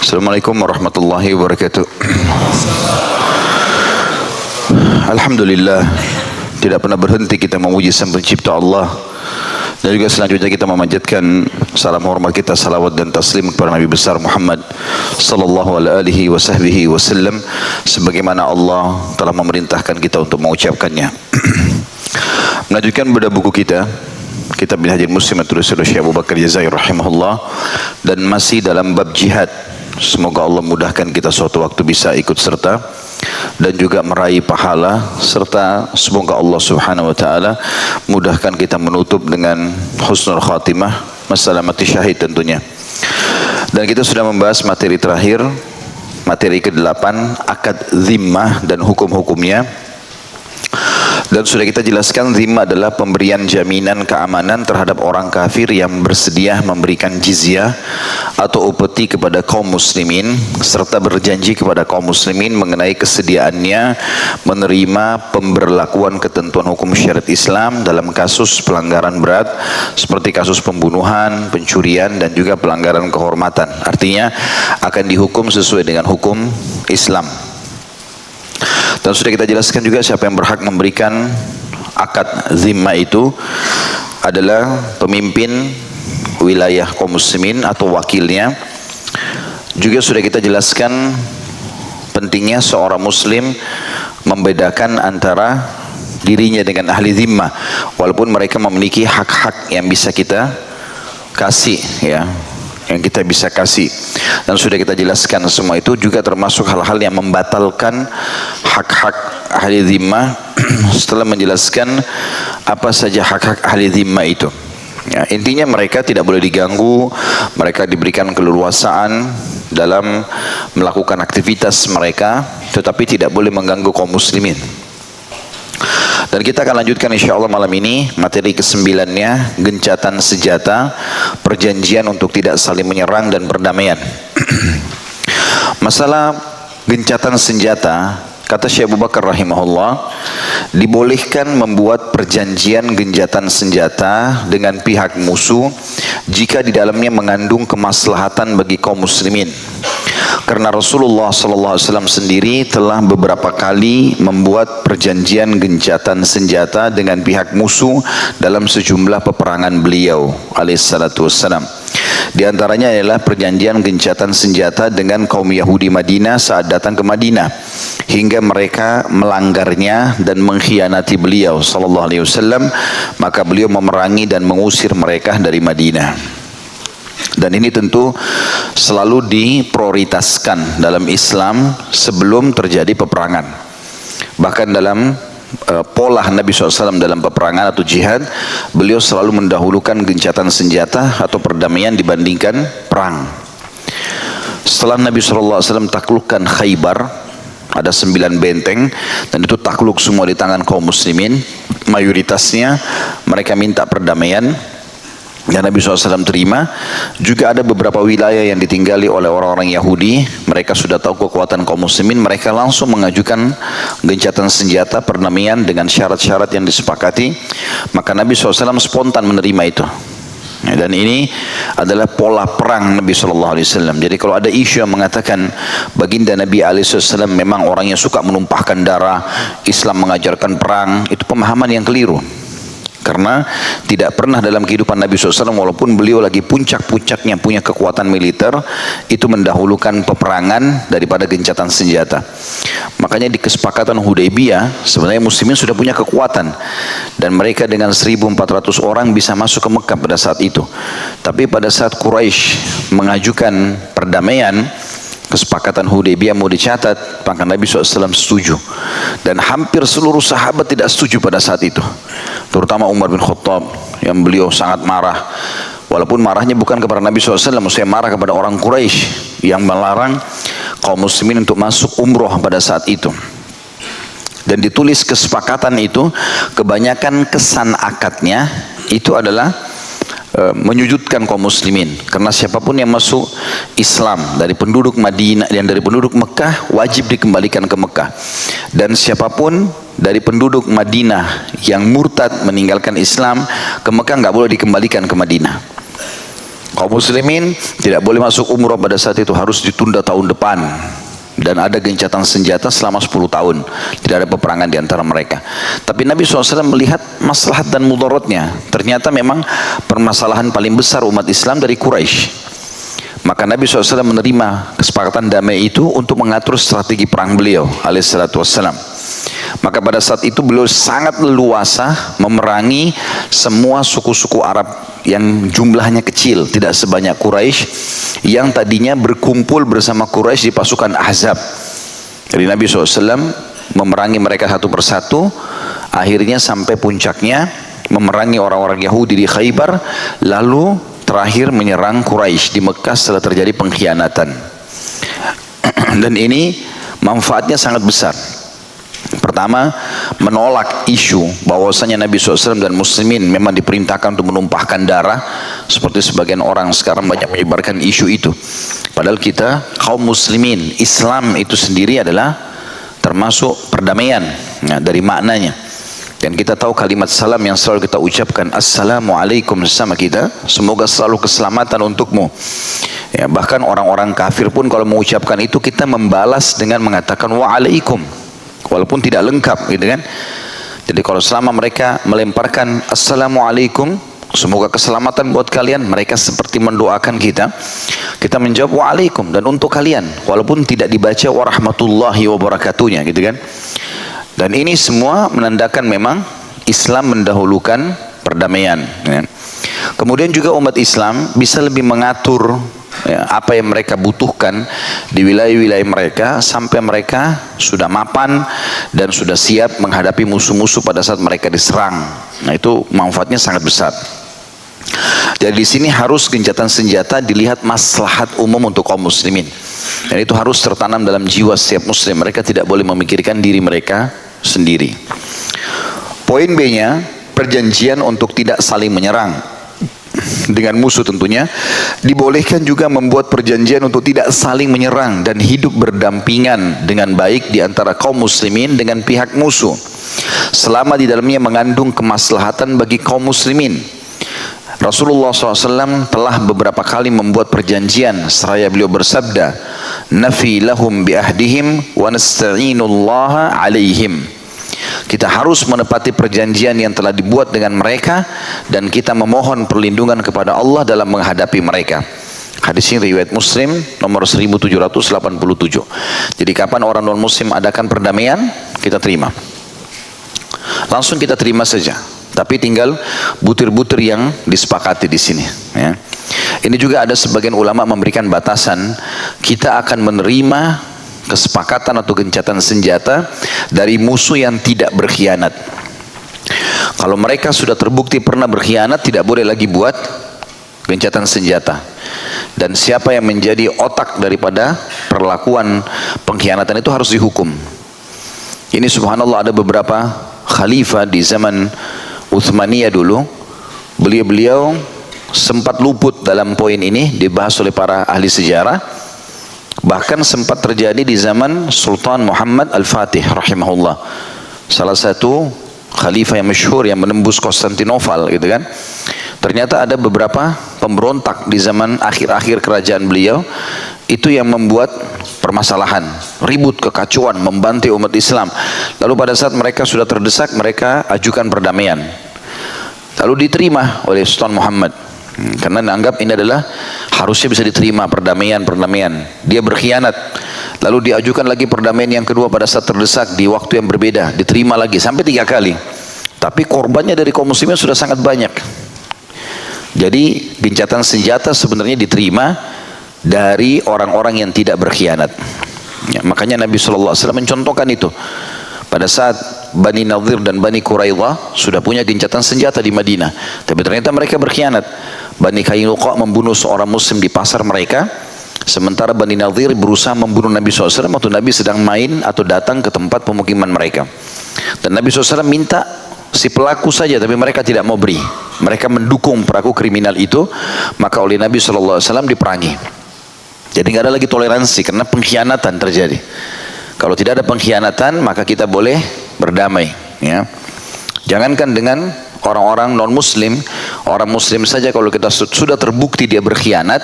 Assalamualaikum warahmatullahi wabarakatuh. Alhamdulillah, tidak pernah berhenti kita memuji Sang Pencipta Allah. Dan juga selanjutnya kita memanjatkan salam hormat kita, salawat dan taslim kepada Nabi besar Muhammad sallallahu alaihi wasallam sebagaimana Allah telah memerintahkan kita untuk mengucapkannya. Melanjutkan pada buku kita, Kitab Minhajul Muslim tulis oleh Syekh Abu Bakar Jazair rahimahullah, dan masih dalam bab jihad. Semoga Allah mudahkan kita suatu waktu bisa ikut serta dan juga meraih pahala, serta semoga Allah Subhanahu wa taala mudahkan kita menutup dengan husnul khatimah, masalah mati syahid tentunya. Dan kita sudah membahas materi terakhir, materi ke-8, akad zimmah dan hukum-hukumnya. Dan sudah kita jelaskan, zimmah adalah pemberian jaminan keamanan terhadap orang kafir yang bersedia memberikan jizyah atau upeti kepada kaum muslimin, serta berjanji kepada kaum muslimin mengenai kesediaannya menerima pemberlakuan ketentuan hukum syariat Islam dalam kasus pelanggaran berat seperti kasus pembunuhan, pencurian dan juga pelanggaran kehormatan. Artinya akan dihukum sesuai dengan hukum Islam. Dan sudah kita jelaskan juga siapa yang berhak memberikan akad zimmah itu adalah pemimpin wilayah kaum muslimin atau wakilnya. Juga sudah kita jelaskan pentingnya seorang muslim membedakan antara dirinya dengan ahli zimmah, walaupun mereka memiliki hak-hak yang bisa kita kasih, ya, yang kita bisa kasih. Dan sudah kita jelaskan semua itu, juga termasuk hal-hal yang membatalkan hak-hak ahli zimmah setelah menjelaskan apa saja hak-hak ahli zimmah itu. Ya, intinya mereka tidak boleh diganggu, mereka diberikan keleluasaan dalam melakukan aktivitas mereka, tetapi tidak boleh mengganggu kaum muslimin. Dan kita akan lanjutkan insyaAllah malam ini materi ke-9-nya, gencatan senjata, perjanjian untuk tidak saling menyerang dan perdamaian. Masalah gencatan senjata, kata Syekh Abu Bakar rahimahullah, dibolehkan membuat perjanjian gencatan senjata dengan pihak musuh jika di dalamnya mengandung kemaslahatan bagi kaum muslimin. Karena Rasulullah SAW sendiri telah beberapa kali membuat perjanjian gencatan senjata dengan pihak musuh dalam sejumlah peperangan beliau alaihissalatu wassalam. Di antaranya adalah perjanjian gencatan senjata dengan kaum Yahudi Madinah saat datang ke Madinah, hingga mereka melanggarnya dan mengkhianati beliau sallallahu alaihi wasallam, maka beliau memerangi dan mengusir mereka dari Madinah. Dan ini tentu selalu diprioritaskan dalam Islam sebelum terjadi peperangan. Bahkan dalam pola Nabi SAW dalam peperangan atau jihad, beliau selalu mendahulukan gencatan senjata atau perdamaian dibandingkan perang. Setelah Nabi SAW taklukkan Khaybar, ada 9 benteng, dan itu takluk semua di tangan kaum muslimin, mayoritasnya mereka minta perdamaian, dan Nabi SAW terima. Juga ada beberapa wilayah yang ditinggali oleh orang-orang Yahudi, mereka sudah tahu kekuatan kaum muslimin, mereka langsung mengajukan gencatan senjata perdamaian dengan syarat-syarat yang disepakati, maka Nabi SAW spontan menerima itu. Dan ini adalah pola perang Nabi SAW. Jadi kalau ada isu yang mengatakan baginda Nabi SAW memang orang yang suka menumpahkan darah, Islam mengajarkan perang, itu pemahaman yang keliru. Karena tidak pernah dalam kehidupan Nabi SAW, walaupun beliau lagi puncak-puncaknya punya kekuatan militer, itu mendahulukan peperangan daripada gencatan senjata. Makanya di kesepakatan Hudaybiyah sebenarnya muslimin sudah punya kekuatan, dan mereka dengan 1.400 orang bisa masuk ke Mekah pada saat itu. Tapi pada saat Quraisy mengajukan perdamaian, kesepakatan Hudaybiyah mau dicatat, maka Nabi SAW setuju. Dan hampir seluruh sahabat tidak setuju pada saat itu, terutama Umar bin Khattab yang beliau sangat marah. Walaupun marahnya bukan kepada Nabi SAW, maksudnya marah kepada orang Quraisy yang melarang kaum muslimin untuk masuk umroh pada saat itu. Dan ditulis kesepakatan itu, kebanyakan kesan akadnya itu adalah menyujudkan kaum muslimin, karena siapapun yang masuk Islam dari penduduk Madinah dan dari penduduk Mekah wajib dikembalikan ke Mekah, dan siapapun dari penduduk Madinah yang murtad meninggalkan Islam ke Mekah nggak boleh dikembalikan ke Madinah. Kaum muslimin tidak boleh masuk umrah pada saat itu, harus ditunda tahun depan. Dan ada gencatan senjata selama 10 tahun. Tidak ada peperangan di antara mereka. Tapi Nabi SAW melihat maslahat dan mudaratnya. Ternyata memang permasalahan paling besar umat Islam dari Quraisy. Maka Nabi SAW menerima kesepakatan damai itu untuk mengatur strategi perang beliau alaihissalatu wassalam. Maka pada saat itu beliau sangat leluasa memerangi semua suku-suku Arab yang jumlahnya kecil, tidak sebanyak Quraisy yang tadinya berkumpul bersama Quraisy di pasukan Ahzab. Jadi Nabi SAW memerangi mereka satu persatu, akhirnya sampai puncaknya memerangi orang-orang Yahudi di Khaybar, lalu terakhir menyerang Quraisy di Mekah setelah terjadi pengkhianatan. Dan ini manfaatnya sangat besar. Pertama, menolak isu bahwasanya Nabi SAW dan muslimin memang diperintahkan untuk menumpahkan darah, seperti sebagian orang sekarang banyak menyebarkan isu itu. Padahal kita kaum muslimin, Islam itu sendiri adalah termasuk perdamaian, nah, dari maknanya. Dan kita tahu kalimat salam yang selalu kita ucapkan, Assalamualaikum, sama kita, semoga selalu keselamatan untukmu. Ya, bahkan orang-orang kafir pun kalau mengucapkan itu, kita membalas dengan mengatakan waalaikum, walaupun tidak lengkap, gitu kan. Jadi kalau selama mereka melemparkan Assalamualaikum, semoga keselamatan buat kalian, mereka seperti mendoakan kita, kita menjawab waalaikum, dan untuk kalian, walaupun tidak dibaca warahmatullahi wabarakatuhnya, gitu kan. Dan ini semua menandakan memang Islam mendahulukan perdamaian, ya. Kemudian juga umat Islam bisa lebih mengatur, ya, apa yang mereka butuhkan di wilayah-wilayah mereka sampai mereka sudah mapan dan sudah siap menghadapi musuh-musuh pada saat mereka diserang. Nah, itu manfaatnya sangat besar. Jadi di sini harus gencatan senjata dilihat maslahat umum untuk kaum muslimin. Dan itu harus tertanam dalam jiwa setiap muslim. Mereka tidak boleh memikirkan diri mereka sendiri. Poin B-nya, perjanjian untuk tidak saling menyerang dengan musuh tentunya. Dibolehkan juga membuat perjanjian untuk tidak saling menyerang dan hidup berdampingan dengan baik di antara kaum muslimin dengan pihak musuh, selama di dalamnya mengandung kemaslahatan bagi kaum muslimin. Rasulullah SAW telah beberapa kali membuat perjanjian seraya beliau bersabda, nafi lahum biahdihim wa nasta'inullaha alaihim. Kita harus menepati perjanjian yang telah dibuat dengan mereka dan kita memohon perlindungan kepada Allah dalam menghadapi mereka. Hadis ini riwayat Muslim nomor 1787. Jadi kapan orang non muslim adakan perdamaian, kita terima. Langsung kita terima saja. Tapi tinggal butir-butir yang disepakati di sini, ya. Ini juga ada sebagian ulama memberikan batasan, kita akan menerima kesepakatan atau gencatan senjata dari musuh yang tidak berkhianat. Kalau mereka sudah terbukti pernah berkhianat, tidak boleh lagi buat gencatan senjata. Dan siapa yang menjadi otak daripada perlakuan pengkhianatan itu harus dihukum. Ini subhanallah ada beberapa khalifah di zaman Utsmaniyah dulu, beliau sempat luput dalam poin ini, dibahas oleh para ahli sejarah. Bahkan sempat terjadi di zaman Sultan Muhammad Al-Fatih rahimahullah, salah satu khalifah yang masyhur yang menembus Konstantinopel, gitu kan. Ternyata ada beberapa pemberontak di zaman akhir-akhir kerajaan beliau itu yang membuat permasalahan, ribut, kekacauan, membantai umat Islam. Lalu pada saat mereka sudah terdesak, mereka ajukan perdamaian. Lalu diterima oleh Sultan Muhammad, karena dianggap ini adalah harusnya bisa diterima perdamaian. Dia berkhianat. Lalu diajukan lagi perdamaian yang kedua pada saat terdesak di waktu yang berbeda, diterima lagi sampai 3 kali. Tapi korbannya dari kaum muslimin sudah sangat banyak. Jadi gencatan senjata sebenarnya diterima dari orang-orang yang tidak berkhianat. Ya, makanya Nabi SAW mencontohkan itu. Pada saat Bani Nadhir dan Bani Quraidah sudah punya gencatan senjata di Madinah, tapi ternyata mereka berkhianat. Bani Qainuqa membunuh seorang muslim di pasar mereka, sementara Bani Nadhir berusaha membunuh Nabi SAW waktu Nabi sedang main atau datang ke tempat pemukiman mereka. Dan Nabi SAW minta si pelaku saja, tapi mereka tidak mau beri. Mereka mendukung pelaku kriminal itu, maka oleh Nabi SAW diperangi. Jadi nggak ada lagi toleransi karena pengkhianatan terjadi. Kalau tidak ada pengkhianatan, maka kita boleh berdamai, ya. Jangankan dengan orang-orang non muslim, Orang muslim saja kalau kita sudah terbukti dia berkhianat,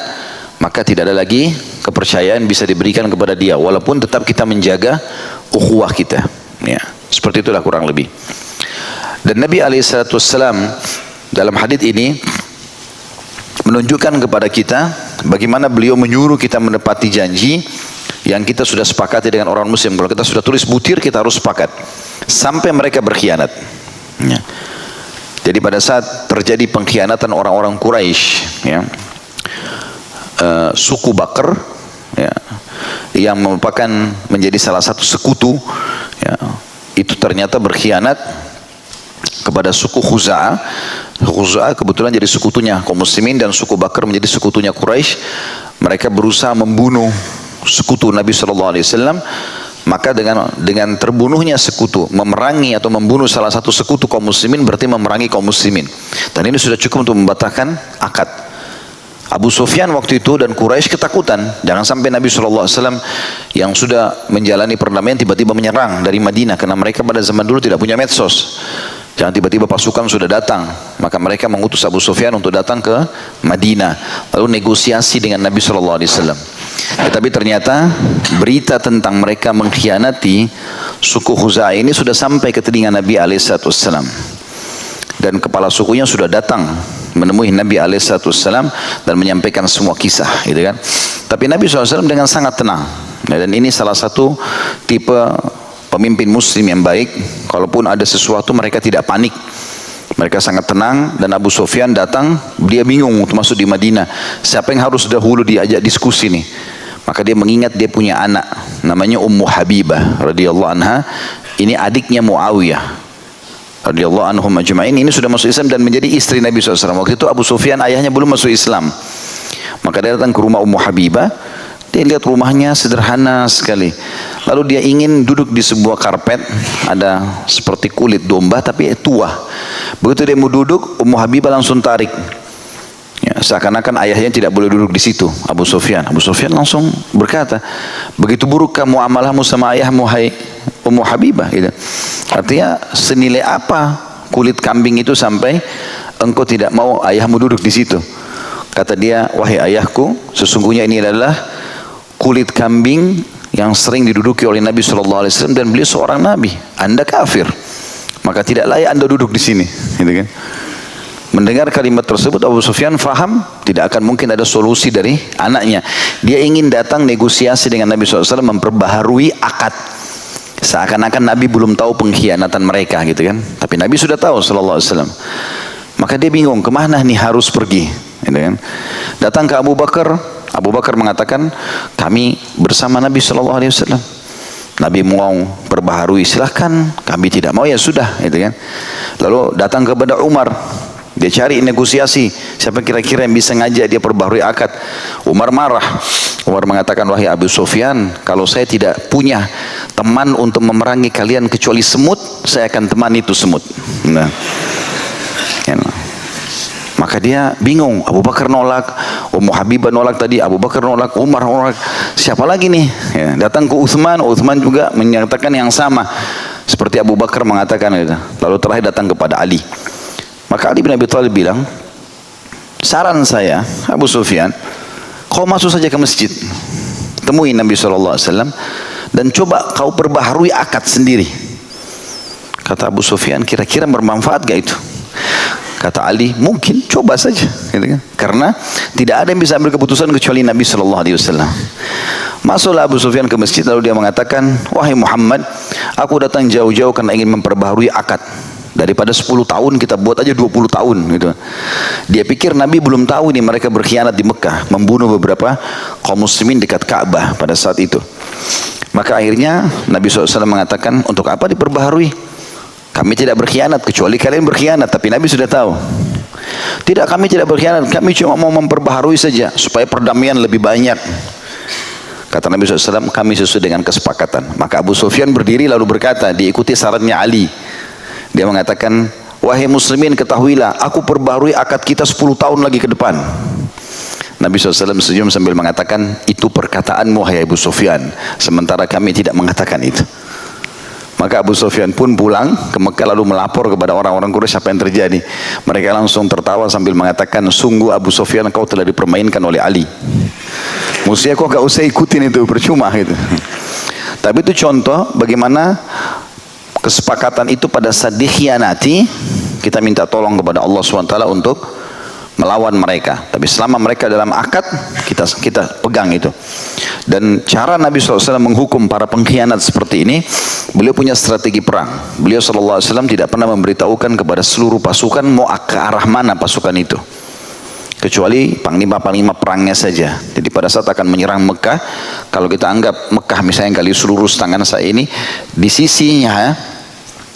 maka tidak ada lagi kepercayaan bisa diberikan kepada dia, walaupun tetap kita menjaga ukhuwah kita. Ya, seperti itulah kurang lebih. Dan Nabi SAW dalam hadits ini menunjukkan kepada kita bagaimana beliau menyuruh kita menepati janji yang kita sudah sepakati dengan orang muslim. Kalau kita sudah tulis butir, kita harus sepakat sampai mereka berkhianat. Ya. Jadi pada saat terjadi pengkhianatan orang-orang Quraisy, ya, suku Bakr, ya, yang merupakan menjadi salah satu sekutu, ya, itu ternyata berkhianat kepada suku Khuza'ah. Khuza'ah kebetulan jadi sekutunya kaum muslimin, dan suku Bakr menjadi sekutunya Quraisy. Mereka berusaha membunuh sekutu Nabi SAW. Maka dengan terbunuhnya sekutu, memerangi atau membunuh salah satu sekutu kaum muslimin, berarti memerangi kaum muslimin. Dan ini sudah cukup untuk membatalkan akad. Abu Sufyan waktu itu dan Quraisy ketakutan, jangan sampai Nabi SAW yang sudah menjalani perdamaian tiba-tiba menyerang dari Madinah, karena mereka pada zaman dulu tidak punya medsos. Jangan tiba-tiba pasukan sudah datang. Maka mereka mengutus Abu Sufyan untuk datang ke Madinah, lalu negosiasi dengan Nabi SAW. Tetapi ternyata berita tentang mereka mengkhianati suku Khuza'ah ini sudah sampai ke telinga Nabi SAW. Dan kepala sukunya sudah datang menemui Nabi SAW dan menyampaikan semua kisah, gitu kan. Tapi Nabi SAW dengan sangat tenang. Dan ini salah satu tipe pemimpin muslim yang baik. Kalaupun ada sesuatu, mereka tidak panik, mereka sangat tenang. Dan Abu Sufyan datang, dia bingung untuk masuk di Madinah, siapa yang harus dahulu diajak diskusi nih. Maka dia mengingat dia punya anak namanya Ummu Habibah radhiyallahu anha. Ini adiknya Muawiyah radhiyallahu anhum ajma'in. Ini sudah masuk Islam dan menjadi istri Nabi SAW. Waktu itu Abu Sufyan ayahnya belum masuk Islam. Maka dia datang ke rumah Ummu Habibah. Dia lihat rumahnya sederhana sekali. Lalu dia ingin duduk di sebuah karpet, ada seperti kulit domba tapi tua. Begitu dia mau duduk, Ummu Habibah langsung tarik. Ya, seakan-akan ayahnya tidak boleh duduk di situ, Abu Sufyan. Abu Sufyan langsung berkata, begitu buruk kamu amalahmu sama ayahmu, hai Ummu Habibah, gitu. Artinya senilai apa kulit kambing itu sampai engkau tidak mau ayahmu duduk di situ? Kata dia, wahai ayahku, sesungguhnya ini adalah kulit kambing yang sering diduduki oleh Nabi SAW, dan beliau seorang Nabi. Anda kafir, maka tidak layak Anda duduk di sini, gitu kan? Mendengar kalimat tersebut, Abu Sufyan faham tidak akan mungkin ada solusi dari anaknya. Dia ingin datang negosiasi dengan Nabi SAW, memperbaharui akad. Seakan-akan Nabi belum tahu pengkhianatan mereka, gitu kan? Tapi Nabi sudah tahu SAW. Maka dia bingung, kemana nih harus pergi, gitu kan? Datang ke Abu Bakar. Abu Bakar mengatakan, kami bersama Nabi SAW. Nabi mau perbaharui, silahkan. Kami tidak mau, ya sudah, gitu kan? Lalu datang kepada Umar. Dia cari negosiasi, siapa kira-kira yang bisa ngajak dia perbaharui akad. Umar marah. Umar mengatakan, wahai Abu Sufyan, kalau saya tidak punya teman untuk memerangi kalian kecuali semut, saya akan temani itu semut. Nah, ya. Maka dia bingung. Abu Bakar nolak, Ummu Habibah nolak tadi, Abu Bakar nolak, Umar nolak. Siapa lagi nih? Ya, datang ke Utsman, Utsman juga menyatakan yang sama seperti Abu Bakar mengatakan itu. Lalu terakhir datang kepada Ali. Maka Ali bin Abi Thalib bilang, saran saya Abu Sufyan, kau masuk saja ke masjid, temui Nabi SAW, dan coba kau perbaharui akad sendiri. Kata Abu Sufyan, kira-kira bermanfaat gak itu? Kata Ali, mungkin, coba saja, gitu kan? Karena tidak ada yang bisa ambil keputusan kecuali Nabi SAW. Masuklah Abu Sufyan ke masjid, lalu dia mengatakan, wahai Muhammad, aku datang jauh-jauh karena ingin memperbaharui akad. Daripada 10 tahun kita buat aja 20 tahun, gitu. Dia pikir Nabi belum tahu ini mereka berkhianat di Mekah, membunuh beberapa kaum muslimin dekat Ka'bah pada saat itu. Maka akhirnya Nabi SAW mengatakan, untuk apa diperbaharui? Kami tidak berkhianat kecuali kalian berkhianat. Tapi Nabi sudah tahu. Tidak, kami tidak berkhianat, kami cuma mau memperbaharui saja supaya perdamaian lebih banyak. Kata Nabi SAW, kami sesuai dengan kesepakatan. Maka Abu Sufyan berdiri lalu berkata, diikuti sarannya Ali. Dia mengatakan, wahai muslimin, ketahuilah, aku perbaharui akad kita 10 tahun lagi ke depan. Nabi SAW senyum sambil mengatakan, itu perkataanmu, wahai Abu Sufyan, sementara kami tidak mengatakan itu. Maka Abu Sufyan pun pulang ke Mekah lalu melapor kepada orang-orang Quraisy apa yang terjadi. Mereka langsung tertawa sambil mengatakan, sungguh Abu Sufyan kau telah dipermainkan oleh Ali. Maksudnya kau gak usah ikutin itu, percuma gitu. Tapi itu contoh bagaimana kesepakatan itu pada saat dikhianati, kita minta tolong kepada Allah SWT untuk melawan mereka. Tapi selama mereka dalam akad, kita pegang itu. Dan cara Nabi SAW menghukum para pengkhianat seperti ini, beliau punya strategi perang. Beliau SAW tidak pernah memberitahukan kepada seluruh pasukan mau ke arah mana pasukan itu, kecuali panglima-panglima perangnya saja. Jadi pada saat akan menyerang Mekah, kalau kita anggap Mekah misalnya kali seluruh tangan saya ini, di sisinya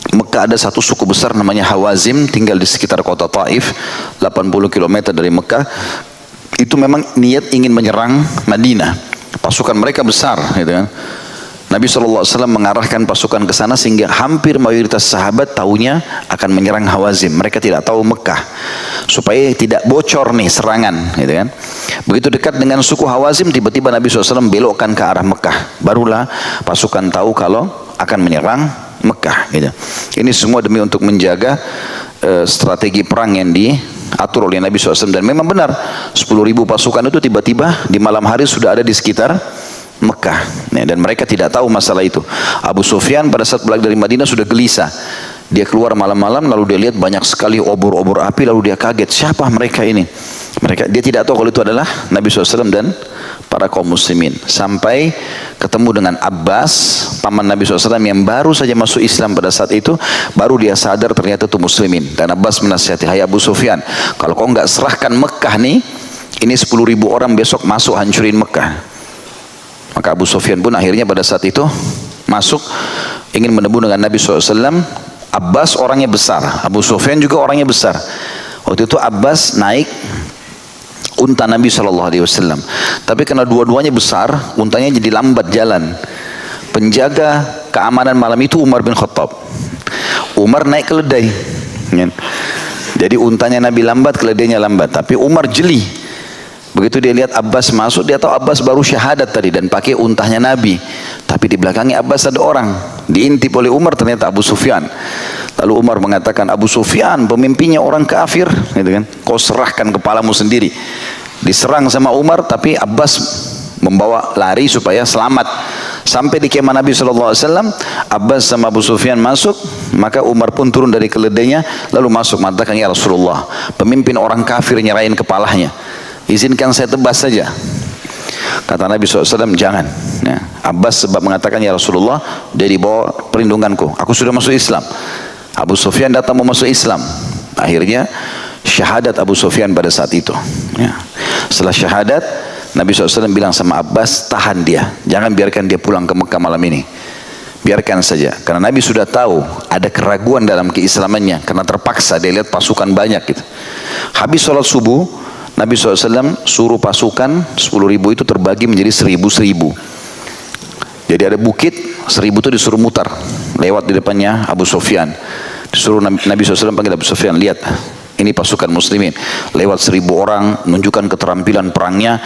Mekah ada satu suku besar namanya Hawazim, tinggal di sekitar kota Taif, 80 km dari Mekah. Itu memang niat ingin menyerang Madinah. Pasukan mereka besar, gitu kan. Nabi SAW mengarahkan pasukan ke sana sehingga hampir mayoritas sahabat tahunya akan menyerang Hawazim. Mereka tidak tahu Mekah, supaya tidak bocor nih serangan, gitu kan. Begitu dekat dengan suku Hawazim, tiba-tiba Nabi SAW belokkan ke arah Mekah. Barulah pasukan tahu kalau akan menyerang Mekah, gitu. Ini semua demi untuk menjaga strategi perang yang diatur oleh Nabi SAW. Dan memang benar, 10.000 pasukan itu tiba-tiba di malam hari sudah ada di sekitar Mekah, dan mereka tidak tahu masalah itu. Abu Sufyan pada saat balik dari Madinah sudah gelisah. Dia keluar malam-malam lalu dia lihat banyak sekali obor-obor api, lalu dia kaget, siapa mereka ini? Dia tidak tahu kalau itu adalah Nabi SAW dan para kaum muslimin. Sampai ketemu dengan Abbas, paman Nabi SAW yang baru saja masuk Islam pada saat itu, baru dia sadar ternyata itu muslimin. Dan Abbas menasihati, hai Abu Sufyan, kalau kau nggak serahkan Mekah nih, ini 10.000 orang besok masuk hancurin Mekah. Maka Abu Sufyan pun akhirnya pada saat itu masuk, ingin menebu dengan Nabi SAW. Abbas orangnya besar, Abu Sufyan juga orangnya besar. Waktu itu Abbas naik unta Nabi SAW. Tapi karena dua-duanya besar, untanya jadi lambat jalan. Penjaga keamanan malam itu Umar bin Khattab. Umar naik keledai. Jadi untanya Nabi lambat, keledainya lambat. Tapi Umar jeli. Begitu dia lihat Abbas masuk, dia tahu Abbas baru syahadat tadi dan pakai untahnya Nabi. Tapi di belakangnya Abbas ada orang. Diintip oleh Umar, ternyata Abu Sufyan. Lalu Umar mengatakan, Abu Sufyan pemimpinnya orang kafir, gitu kan. Kau serahkan kepalamu sendiri. Diserang sama Umar, tapi Abbas membawa lari supaya selamat. Sampai di kemah Nabi SAW, Abbas sama Abu Sufyan masuk, maka Umar pun turun dari keledainya, lalu masuk mengatakan, ya Rasulullah, pemimpin orang kafir nyerahin kepalanya, izinkan saya tebas saja. Kata Nabi SAW, jangan. Ya. Abbas sebab mengatakan, ya Rasulullah, dia dibawa perlindunganku, aku sudah masuk Islam. Abu Sufyan datang mau masuk Islam. Akhirnya syahadat Abu Sufyan pada saat itu. Ya. Setelah syahadat, Nabi SAW bilang sama Abbas, tahan dia, jangan biarkan dia pulang ke Mekah malam ini, biarkan saja. Karena Nabi sudah tahu ada keraguan dalam keislamannya, karena terpaksa dia lihat pasukan banyak gitu. Habis sholat subuh, Nabi SAW suruh pasukan 10.000 itu terbagi menjadi 1.000. Jadi ada bukit, 1.000 itu disuruh mutar lewat di depannya Abu Sufyan. Disuruh Nabi SAW panggil Abu Sufyan, lihat ini pasukan muslimin, lewat 1.000 orang, menunjukkan keterampilan perangnya,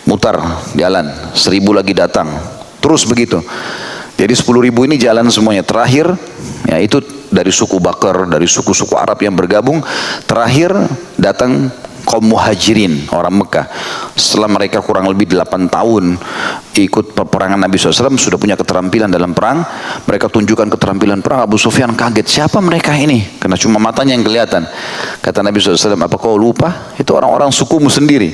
mutar jalan, 1.000 lagi datang, terus begitu. Jadi 10.000 ini jalan semuanya. Terakhir, ya itu dari suku Bakar, dari suku-suku Arab yang bergabung. Terakhir datang kaum muhajirin, orang Mekah. Setelah mereka kurang lebih 8 tahun ikut peperangan Nabi SAW, sudah punya keterampilan dalam perang. Mereka tunjukkan keterampilan perang. Abu Sufyan kaget, siapa mereka ini? Karena cuma matanya yang kelihatan. Kata Nabi SAW, apa kau lupa? Itu orang-orang sukumu sendiri,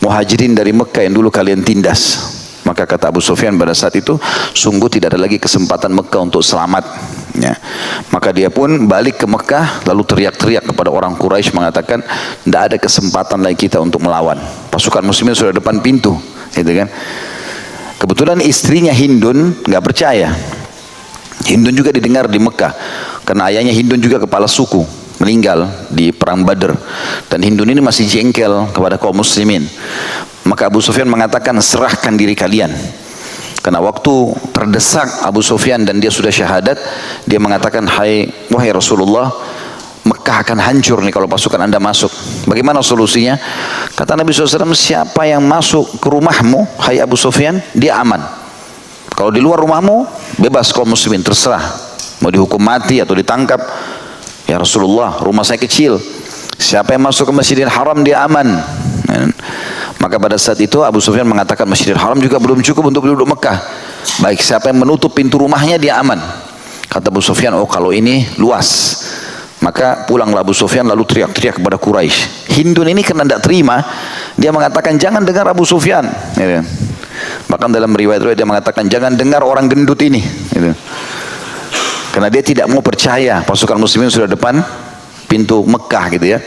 muhajirin dari Mekah yang dulu kalian tindas. Maka kata Abu Sufyan pada saat itu, sungguh tidak ada lagi kesempatan Mekah untuk selamat. Ya. Maka dia pun balik ke Mekah, lalu teriak-teriak kepada orang Quraisy mengatakan, tidak ada kesempatan lagi kita untuk melawan. Pasukan muslimin sudah depan pintu, gitu kan. Kebetulan istrinya Hindun nggak percaya. Hindun juga didengar di Mekah, karena ayahnya Hindun juga kepala suku, meninggal di perang Badr. Dan Hindun ini masih jengkel kepada kaum muslimin. Maka Abu Sufyan mengatakan, serahkan diri kalian. Karena waktu terdesak Abu Sufyan dan dia sudah syahadat, dia mengatakan, wahai Rasulullah, Mekah akan hancur nih kalau pasukan anda masuk. Bagaimana solusinya? Kata Nabi SAW, siapa yang masuk ke rumahmu, hai Abu Sufyan, dia aman. Kalau di luar rumahmu, bebas kaum muslimin, terserah. mau dihukum mati atau ditangkap. Ya Rasulullah, rumah saya kecil, siapa yang masuk ke Masjidil Haram dia aman. Maka pada saat itu Abu Sufyan mengatakan Masjidil Haram juga belum cukup untuk penduduk Mekah. Baik, siapa yang menutup pintu rumahnya dia aman. Kata Abu Sufyan, oh kalau ini luas. Maka pulanglah Abu Sufyan lalu teriak-teriak kepada Quraisy. Hindun ini karena tidak terima, dia mengatakan jangan dengar Abu Sufyan. Bahkan dalam riwayat-riwayat dia mengatakan jangan dengar orang gendut ini. Karena dia tidak mau percaya pasukan muslimin sudah depan pintu Mekah gitu ya.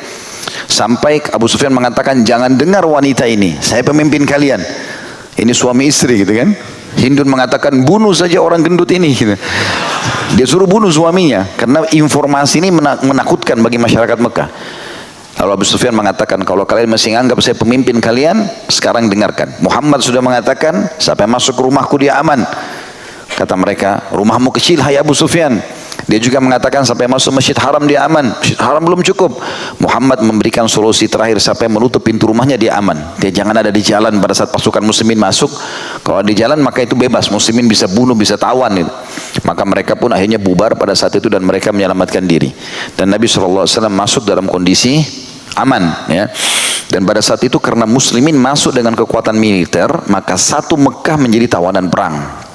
Sampai Abu Sufyan mengatakan jangan dengar wanita ini, saya pemimpin kalian. Ini suami istri gitu kan. Hindun mengatakan bunuh saja orang gendut ini gitu. Dia suruh bunuh suaminya karena informasi ini menakutkan bagi masyarakat Mekah. Lalu Abu Sufyan mengatakan kalau kalian masih anggap saya pemimpin kalian, sekarang dengarkan. Muhammad sudah mengatakan siapa yang masuk ke rumahku dia aman. Kata mereka, rumahmu kecil hai Abu Sufyan. Dia juga mengatakan sampai masuk Masjid Haram dia aman. Masjid Haram belum cukup. Muhammad memberikan solusi terakhir, sampai menutup pintu rumahnya dia aman. Dia jangan ada di jalan pada saat pasukan muslimin masuk. Kalau di jalan maka itu bebas, muslimin bisa bunuh, bisa tawan itu. Maka mereka pun akhirnya bubar pada saat itu dan mereka menyelamatkan diri. Dan Nabi SAW masuk dalam kondisi aman ya. Dan pada saat itu karena muslimin masuk dengan kekuatan militer, maka satu Mekah menjadi tawanan perang.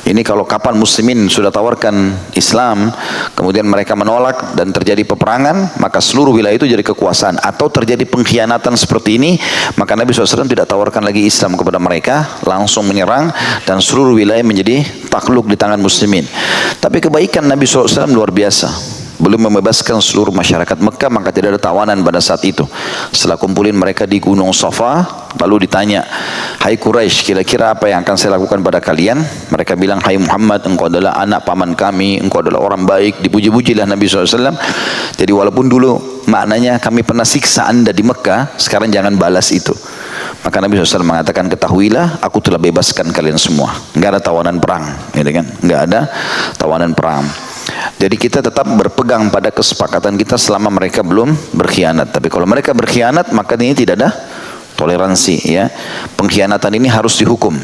Ini kalau kapal muslimin sudah tawarkan Islam, kemudian mereka menolak dan terjadi peperangan, maka seluruh wilayah itu jadi kekuasaan. Atau terjadi pengkhianatan seperti ini, maka Nabi SAW tidak tawarkan lagi Islam kepada mereka, langsung menyerang dan seluruh wilayah menjadi takluk di tangan muslimin. Tapi kebaikan Nabi SAW luar biasa. Belum membebaskan seluruh masyarakat Mekah, maka tidak ada tawanan pada saat itu. Setelah kumpulin mereka di Gunung Safa, lalu ditanya, hai Quraisy, kira-kira apa yang akan saya lakukan pada kalian? Mereka bilang, hai Muhammad, engkau adalah anak paman kami, engkau adalah orang baik. Dipuji-pujilah Nabi SAW. Jadi walaupun dulu maknanya kami pernah siksa anda di Mekah, sekarang jangan balas itu. Maka Nabi SAW mengatakan, ketahuilah aku telah bebaskan kalian semua. Enggak ada tawanan perang, gitu kan? Enggak ada tawanan perang. Jadi kita tetap berpegang pada kesepakatan kita selama mereka belum berkhianat. Tapi kalau mereka berkhianat, maka ini tidak ada toleransi ya. Pengkhianatan ini harus dihukum.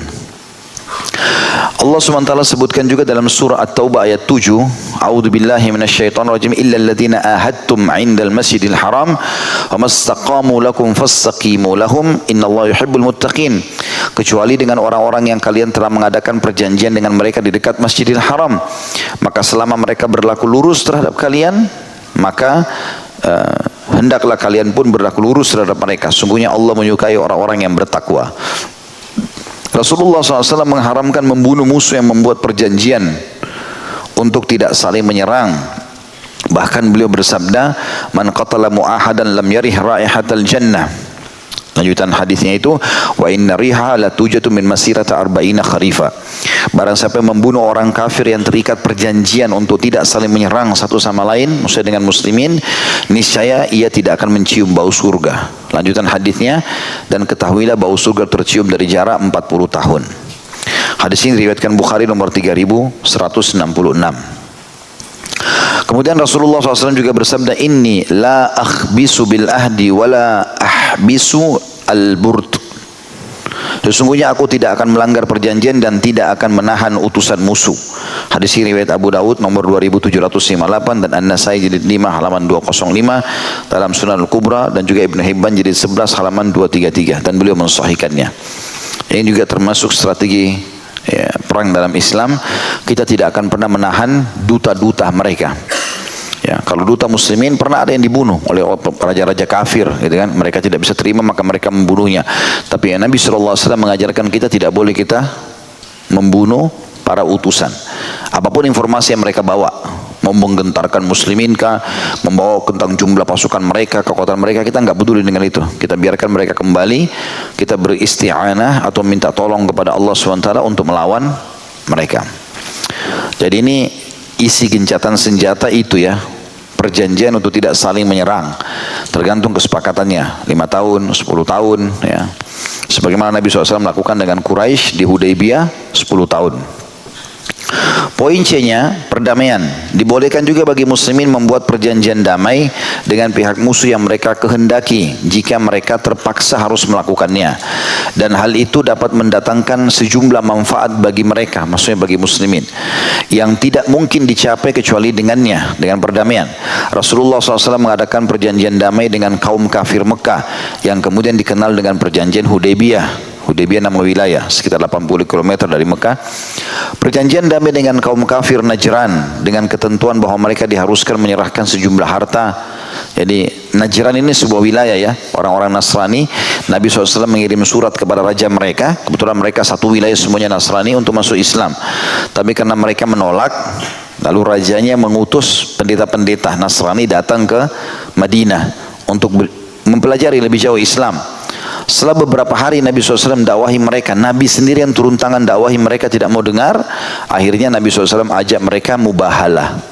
Allah SWT sebutkan juga dalam surah At-Taubah ayat 7, A'udzubillahi minasyaitonirrajim, illa alladziina ahadtum 'indal masjidil haram wa mastaqamu lakum fastaqimu lahum innallaha yuhibbul muttaqin. Kecuali dengan orang-orang yang kalian telah mengadakan perjanjian dengan mereka di dekat Masjidil Haram, maka selama mereka berlaku lurus terhadap kalian, maka hendaklah kalian pun berlaku lurus terhadap mereka. Sungguhnya Allah menyukai orang-orang yang bertakwa. Rasulullah SAW mengharamkan membunuh musuh yang membuat perjanjian untuk tidak saling menyerang. Bahkan beliau bersabda, man qatala mu'ahadan lam yarih raihatal jannah. Lanjutan hadisnya itu, wa inna riha la tujatu min masirata arba'ina kharifa. Barang siapa yang membunuh orang kafir yang terikat perjanjian untuk tidak saling menyerang satu sama lain, maksudnya dengan muslimin, niscaya ia tidak akan mencium bau surga. Lanjutan hadisnya, dan ketahuilah bau surga tercium dari jarak 40 tahun. Hadis ini diriwayatkan Bukhari nomor 3166. Kemudian Rasulullah SAW juga bersabda, inni la akhbisu bil ahdi wala ahbisu al burd. Sesungguhnya aku tidak akan melanggar perjanjian dan tidak akan menahan utusan musuh. Hadis ini riwayat Abu Daud nomor 2758 dan An-Nasai jilid 5 halaman 205, dalam Sunan Al-Kubra dan juga Ibnu Hibban jilid 11 halaman 233, dan beliau mensahihkannya. Ini juga termasuk strategi ya, perang dalam Islam. Kita tidak akan pernah menahan duta-duta mereka. Ya, kalau duta muslimin pernah ada yang dibunuh oleh raja-raja kafir, gitu kan? Mereka tidak bisa terima maka mereka membunuhnya. Tapi ya, Nabi SAW mengajarkan kita tidak boleh kita membunuh para utusan. Apapun informasi yang mereka bawa, mau menggentarkan muslimin kah, membawa tentang jumlah pasukan mereka, kekuatan mereka, kita nggak peduli dengan itu. Kita biarkan mereka kembali, kita beristi'anah atau minta tolong kepada Allah SWT untuk melawan mereka. Jadi ini isi gencatan senjata itu ya, perjanjian untuk tidak saling menyerang, tergantung kesepakatannya, 5 tahun, 10 tahun ya. Sebagaimana Nabi SAW melakukan dengan Quraisy di Hudaybiyah 10 tahun. Poin C-nya, perdamaian. Dibolehkan juga bagi muslimin membuat perjanjian damai dengan pihak musuh yang mereka kehendaki jika mereka terpaksa harus melakukannya. Dan hal itu dapat mendatangkan sejumlah manfaat bagi mereka, maksudnya bagi muslimin, yang tidak mungkin dicapai kecuali dengannya, dengan perdamaian. Rasulullah SAW mengadakan perjanjian damai dengan kaum kafir Mekah yang kemudian dikenal dengan perjanjian Hudaybiyah. Hudaybiyah nama wilayah sekitar 80 km dari Mekah. Perjanjian damai dengan kaum kafir Najran dengan ketentuan bahwa mereka diharuskan menyerahkan sejumlah harta. Jadi Najran ini sebuah wilayah ya, orang-orang Nasrani. Nabi SAW mengirim surat kepada raja mereka. Kebetulan mereka satu wilayah semuanya Nasrani untuk masuk Islam. Tapi karena mereka menolak, lalu rajanya mengutus pendeta-pendeta Nasrani datang ke Madinah untuk mempelajari lebih jauh Islam. Setelah beberapa hari Nabi SAW dakwahi mereka, Nabi sendiri yang turun tangan dakwahi mereka tidak mau dengar. Akhirnya Nabi SAW ajak mereka mubahalah.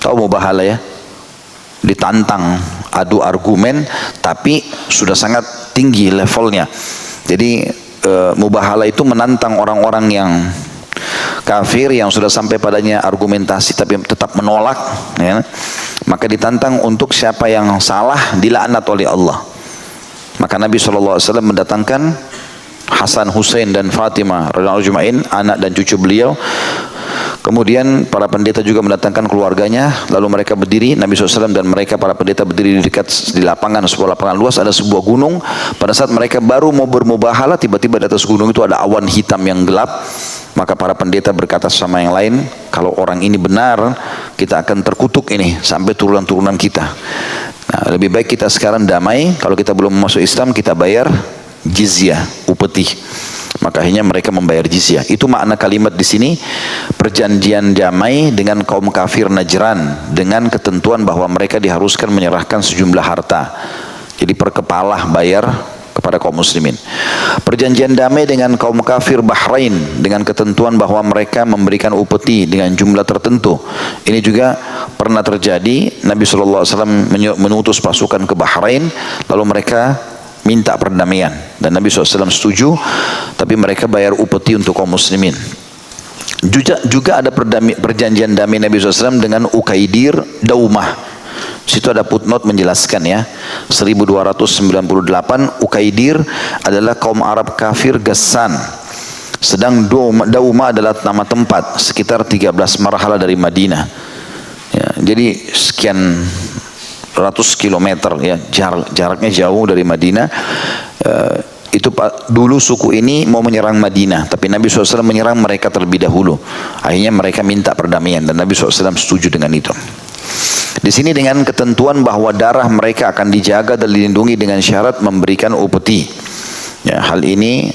Tahu mubahalah ya? Ditantang, adu argumen, tapi sudah sangat tinggi levelnya. Jadi mubahalah itu menantang orang-orang yang kafir yang sudah sampai padanya argumentasi tapi tetap menolak, ya. Maka ditantang untuk siapa yang salah dilaknat oleh Allah. Maka Nabi SAW mendatangkan Hasan, Husain dan Fatimah radhiyallahu ajma'in, anak dan cucu beliau. Kemudian para pendeta juga mendatangkan keluarganya. Lalu mereka berdiri, Nabi SAW dan mereka para pendeta berdiri di dekat di lapangan, sebuah lapangan luas, ada sebuah gunung. Pada saat mereka baru mau bermubahalah, tiba-tiba di atas gunung itu ada awan hitam yang gelap. Maka para pendeta berkata sama yang lain, kalau orang ini benar, kita akan terkutuk ini sampai turunan-turunan kita. Nah, lebih baik kita sekarang damai. Kalau kita belum masuk Islam, kita bayar jizyah, upeti. Maka akhirnya mereka membayar jizyah. Itu makna kalimat di sini, perjanjian damai dengan kaum kafir Najran dengan ketentuan bahwa mereka diharuskan menyerahkan sejumlah harta. Jadi per kepala bayar kepada kaum muslimin. Perjanjian damai dengan kaum kafir Bahrain dengan ketentuan bahwa mereka memberikan upeti dengan jumlah tertentu. Ini juga pernah terjadi. Nabi SAW mengutus pasukan ke Bahrain, lalu mereka minta perdamaian dan Nabi SAW setuju, tapi mereka bayar upeti untuk kaum muslimin. Juga ada perjanjian damai Nabi SAW dengan Ukaidir Daumah. Situ ada footnote menjelaskan ya. 1298 Ukaidir adalah kaum Arab kafir Ghassan. Sedang Daumah adalah nama tempat sekitar 13 marhalah dari Madinah. Ya, jadi sekian ratus kilometer ya, jaraknya jauh dari Madinah. Itu dulu suku ini mau menyerang Madinah, tapi Nabi SAW menyerang mereka terlebih dahulu. Akhirnya mereka minta perdamaian dan Nabi SAW setuju dengan itu. Di sini dengan ketentuan bahwa darah mereka akan dijaga dan dilindungi dengan syarat memberikan upeti. Ya, hal ini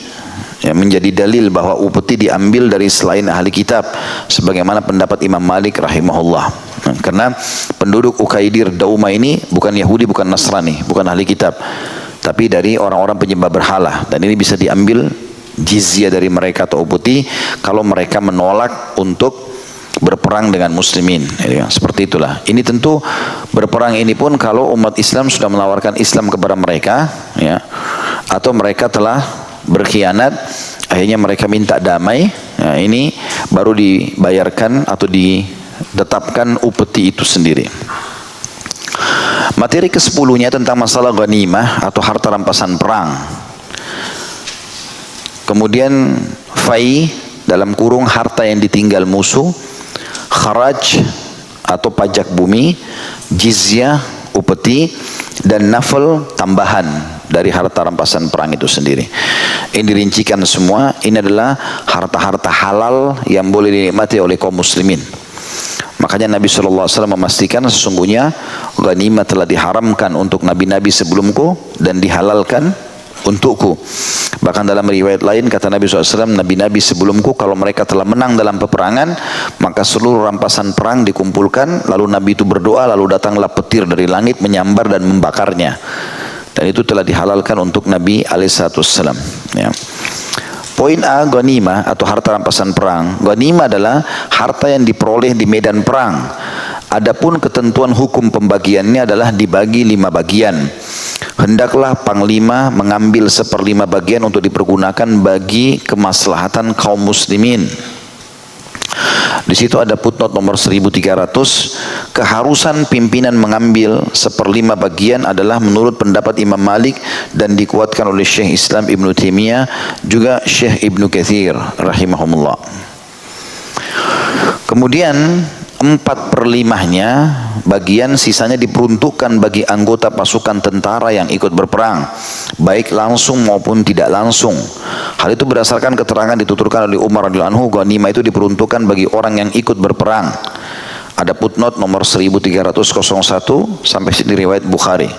ya, menjadi dalil bahwa upeti diambil dari selain ahli kitab, sebagaimana pendapat Imam Malik rahimahullah. Karena penduduk Ukaidir Daumah ini bukan Yahudi, bukan Nasrani, bukan ahli kitab, tapi dari orang-orang penyembah berhala, dan ini bisa diambil jizyah dari mereka atau upeti kalau mereka menolak untuk berperang dengan muslimin, ya, seperti itulah. Ini tentu berperang ini pun kalau umat Islam sudah menawarkan Islam kepada mereka, ya, atau mereka telah berkhianat, akhirnya mereka minta damai, ya, ini baru dibayarkan atau ditetapkan upeti itu sendiri. Materi ke-10-nya tentang masalah ghanimah atau harta rampasan perang. Kemudian fai dalam kurung harta yang ditinggal musuh, kharaj atau pajak bumi, jizyah, upeti, dan nafal tambahan dari harta rampasan perang itu sendiri. Ini dirincikan semua. Ini adalah harta-harta halal yang boleh dinikmati oleh kaum muslimin. Makanya Nabi SAW memastikan sesungguhnya ghanimah telah diharamkan untuk nabi-nabi sebelumku dan dihalalkan untukku. Bahkan dalam riwayat lain kata Nabi SAW, nabi-nabi sebelumku kalau mereka telah menang dalam peperangan, maka seluruh rampasan perang dikumpulkan, lalu Nabi itu berdoa, lalu datanglah petir dari langit menyambar dan membakarnya. Dan itu telah dihalalkan untuk Nabi alaihissalam. Ya. Poin A, ghanimah atau harta rampasan perang. Ghanimah adalah harta yang diperoleh di medan perang. Adapun ketentuan hukum pembagiannya adalah dibagi 5 bagian. Hendaklah panglima mengambil 1/5 bagian untuk dipergunakan bagi kemaslahatan kaum muslimin. Di situ ada footnote nomor 1300, keharusan pimpinan mengambil 1/5 bagian adalah menurut pendapat Imam Malik dan dikuatkan oleh Syekh Islam Ibn Taimiyah juga Syekh Ibn Katsir rahimahumullah. Kemudian 4/5-nya bagian sisanya diperuntukkan bagi anggota pasukan tentara yang ikut berperang, baik langsung maupun tidak langsung. Hal itu berdasarkan keterangan dituturkan oleh Umar radhiyallahu anhu, ghanimah itu diperuntukkan bagi orang yang ikut berperang. Ada footnote nomor 1301 sampai sini riwayat Bukhari.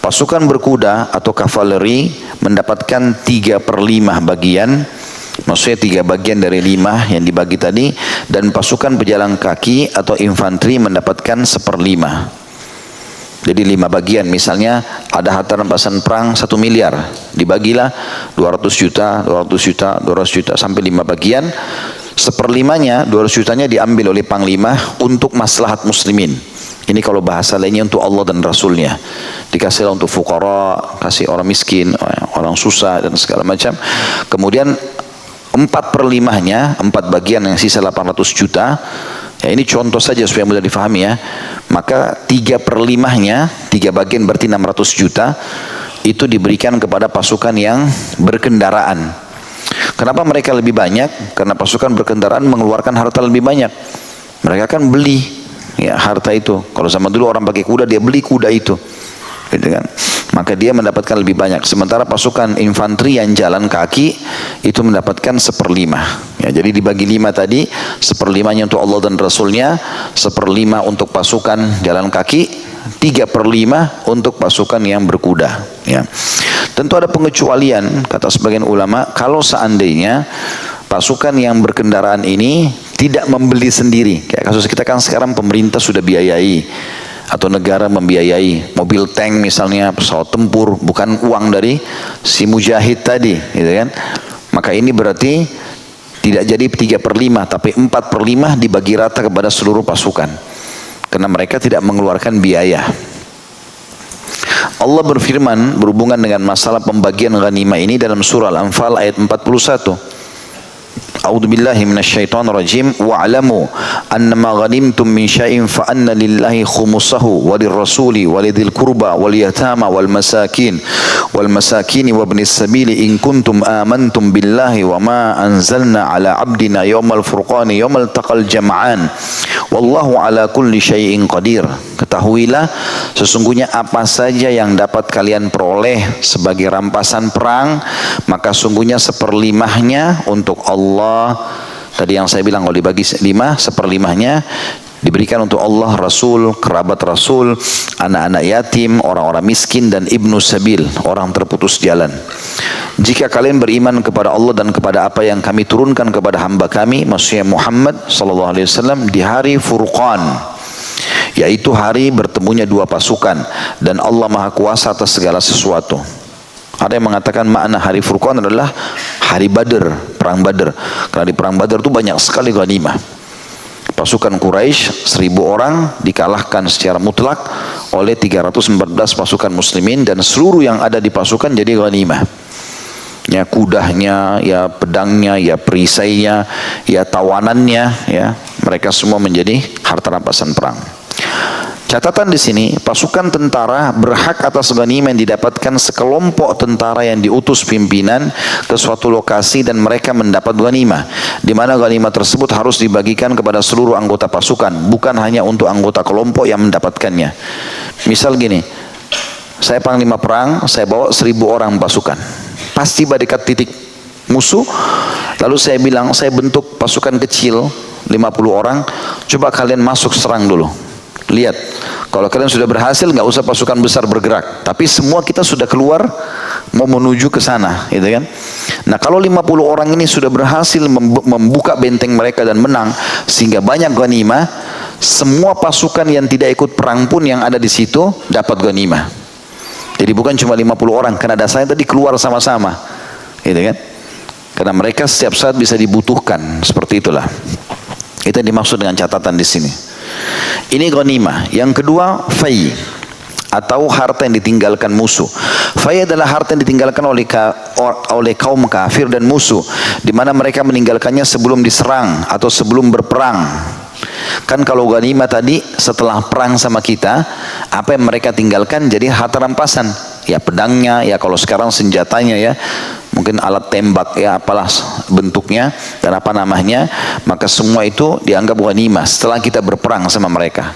Pasukan berkuda atau kavaleri mendapatkan 3/5 bagian, maksudnya 3 bagian dari 5 yang dibagi tadi, dan pasukan pejalan kaki atau infanteri mendapatkan 1/5. Jadi 5 bagian, misalnya ada harta rampasan perang 1 miliar, dibagilah 200 juta, 200 juta, 200 juta sampai 5 bagian. 1/5-nya, 200 jutanya diambil oleh panglima untuk maslahat muslimin. Ini kalau bahasa lainnya untuk Allah dan Rasulnya. Dikasihlah untuk fuqara, kasih orang miskin, orang susah dan segala macam. Kemudian 4/5-nya, 4 bagian yang sisa 800 juta. Ya, ini contoh saja supaya mudah difahami ya. Maka 3/5-nya, 3 bagian berarti 600 juta, itu diberikan kepada pasukan yang berkendaraan. Kenapa mereka lebih banyak? Karena pasukan berkendaraan mengeluarkan harta lebih banyak. Mereka kan beli ya harta itu. Kalau zaman dulu orang pakai kuda, dia beli kuda itu, gitu kan. Maka dia mendapatkan lebih banyak. Sementara pasukan infanteri yang jalan kaki itu mendapatkan 1/5. Ya, jadi dibagi 5 tadi, 1/5-nya untuk Allah dan Rasulnya, 1/5 untuk pasukan jalan kaki, 3/5 untuk pasukan yang berkuda. Ya. Tentu ada pengecualian, kata sebagian ulama, kalau seandainya pasukan yang berkendaraan ini tidak membeli sendiri. Kayak kasus kita kan sekarang pemerintah sudah biayai, atau negara membiayai mobil tank misalnya, pesawat tempur, bukan uang dari si mujahid tadi, gitu kan. Maka ini berarti tidak jadi 3/5, tapi 4/5 dibagi rata kepada seluruh pasukan, karena mereka tidak mengeluarkan biaya. Allah berfirman berhubungan dengan masalah pembagian ghanimah ini dalam surah Al-Anfal ayat 41. A'udzu billahi minasyaitonir rajim, wa'lamu annama ghanimtum min syai'in fa anna lillahi khumsahu wa lirrasuli wa lidzil qurba wal yatama wal masakin wa ibnis sabili in kuntum amantum billahi wa ma anzalna ala abdina yaumal furqani yaumal taqal jam'an wallahu ala kulli syai'in qadir. Ketahuilah sesungguhnya apa saja yang dapat kalian peroleh sebagai rampasan perang, maka sungguhnya 1/5-nya untuk Allah. Tadi yang saya bilang kalau dibagi 5, 1/5-nya diberikan untuk Allah, Rasul, kerabat Rasul, anak-anak yatim, orang-orang miskin, dan ibnu sabil, orang terputus jalan. Jika kalian beriman kepada Allah dan kepada apa yang kami turunkan kepada hamba kami, maksudnya Muhammad SAW, di hari Furqan, yaitu hari bertemunya 2 pasukan, dan Allah Maha Kuasa atas segala sesuatu. Ada yang mengatakan makna hari Furqan adalah hari Badr, perang Badr. Karena di perang Badr itu banyak sekali ghanimah. Pasukan Quraisy 1000 orang dikalahkan secara mutlak oleh 314 pasukan muslimin, dan seluruh yang ada di pasukan jadi ghanimah. Ya, kudanya, ya pedangnya, ya perisainya, ya tawanannya, ya mereka semua menjadi harta rampasan perang. Catatan di sini, pasukan tentara berhak atas ghanimah yang didapatkan sekelompok tentara yang diutus pimpinan ke suatu lokasi dan mereka mendapat ghanimah, di mana ghanimah tersebut harus dibagikan kepada seluruh anggota pasukan, bukan hanya untuk anggota kelompok yang mendapatkannya. Misal gini, saya panglima perang, saya bawa 1000 orang pasukan, pas tiba dekat titik musuh, lalu saya bilang, saya bentuk pasukan kecil 50 orang, coba kalian masuk serang dulu. Lihat, kalau kalian sudah berhasil, nggak usah pasukan besar bergerak, tapi semua kita sudah keluar mau menuju ke sana, gitu kan. Nah, kalau 50 orang ini sudah berhasil membuka benteng mereka dan menang sehingga banyak ghanimah, semua pasukan yang tidak ikut perang pun yang ada di situ dapat ghanimah. Jadi bukan cuma 50 orang, karena dasarnya tadi keluar sama-sama, gitu kan. Karena mereka setiap saat bisa dibutuhkan, seperti itulah. Itu yang dimaksud dengan catatan di sini. Ini ghanimah. Yang kedua, fai, atau harta yang ditinggalkan musuh. Fai adalah harta yang ditinggalkan oleh kaum kafir dan musuh, di mana mereka meninggalkannya sebelum diserang atau sebelum berperang. Kan kalau ghanimah tadi setelah perang sama kita, apa yang mereka tinggalkan jadi harta rampasan. Ya pedangnya, ya kalau sekarang senjatanya ya, mungkin alat tembak ya apalah bentuknya dan apa namanya, maka semua itu dianggap ghanimah setelah kita berperang sama mereka.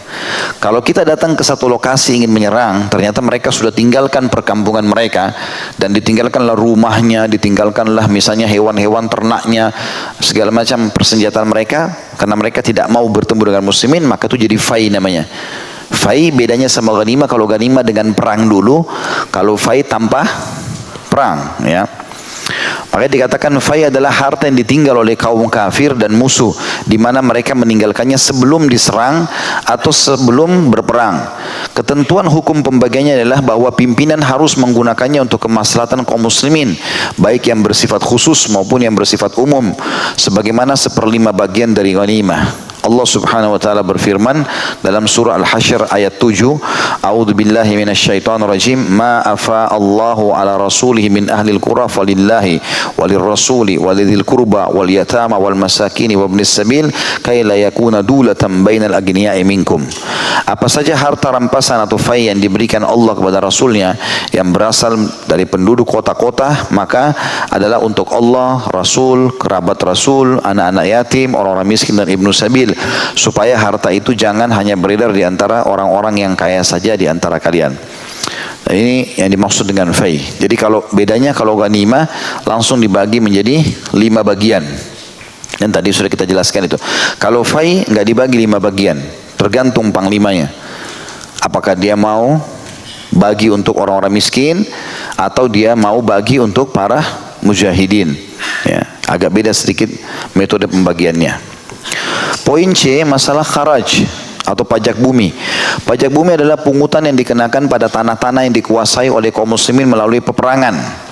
Kalau kita datang ke satu lokasi ingin menyerang, ternyata mereka sudah tinggalkan perkampungan mereka dan ditinggalkanlah rumahnya, ditinggalkanlah misalnya hewan-hewan ternaknya, segala macam persenjataan mereka, karena mereka tidak mau bertemu dengan muslimin, maka itu jadi fai namanya. Fai bedanya sama ghanimah, kalau ghanimah dengan perang dulu, kalau fai tanpa perang ya. Makanya dikatakan fai adalah harta yang ditinggal oleh kaum kafir dan musuh, di mana mereka meninggalkannya sebelum diserang atau sebelum berperang. Ketentuan hukum pembagiannya adalah bahwa pimpinan harus menggunakannya untuk kemaslahatan kaum muslimin, baik yang bersifat khusus maupun yang bersifat umum, sebagaimana 1/5 bagian dari ghanimah. Allah Subhanahu wa taala berfirman dalam surah Al-Hasyr ayat 7, A'udzu billahi minasyaitonir rajim, ma afa Allahu ala rasulih min ahli al-qura falillahi walir rasuli walidil qurba wal yatama wal masakin wa ibnis sabil kay la yakuna dulatan bainal agniya'i minkum. Apa saja harta rampasan atau fai yang diberikan Allah kepada Rasulnya yang berasal dari penduduk kota-kota, maka adalah untuk Allah, Rasul, kerabat Rasul, anak-anak yatim, orang-orang miskin dan ibnu sabil, supaya harta itu jangan hanya beredar di antara orang-orang yang kaya saja di antara kalian. Nah, ini yang dimaksud dengan fai. Jadi kalau bedanya, kalau ghanimah langsung dibagi menjadi 5 bagian. Dan tadi sudah kita jelaskan itu. Kalau fai nggak dibagi 5 bagian, tergantung panglimanya. Apakah dia mau bagi untuk orang-orang miskin atau dia mau bagi untuk para mujahidin. Ya, agak beda sedikit metode pembagiannya. Poin C, masalah kharaj atau pajak bumi. Pajak bumi adalah pungutan yang dikenakan pada tanah-tanah yang dikuasai oleh kaum muslimin melalui peperangan.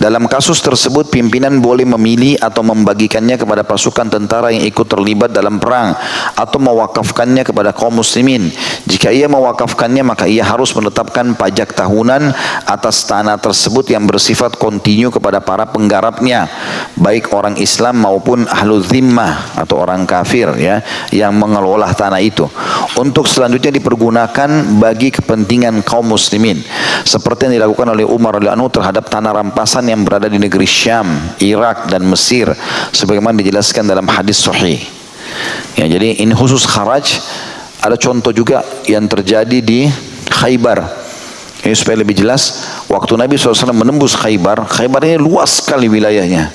Dalam kasus tersebut, pimpinan boleh memilih atau membagikannya kepada pasukan tentara yang ikut terlibat dalam perang atau mewakafkannya kepada kaum muslimin. Jika ia mewakafkannya, maka ia harus menetapkan pajak tahunan atas tanah tersebut yang bersifat kontinu kepada para penggarapnya, baik orang Islam maupun ahlu zimmah atau orang kafir ya, yang mengelola tanah itu, untuk selanjutnya dipergunakan bagi kepentingan kaum muslimin, seperti yang dilakukan oleh Umar radhiyallahu anhu terhadap tanah rampasan yang berada di negeri Syam, Irak dan Mesir, sebagaimana dijelaskan dalam hadis sahih. Ya, jadi ini khusus kharaj. Ada contoh juga yang terjadi di Khaybar. Ini supaya lebih jelas, waktu Nabi SAW menembus Khaybar, Khaybar ini luas sekali wilayahnya.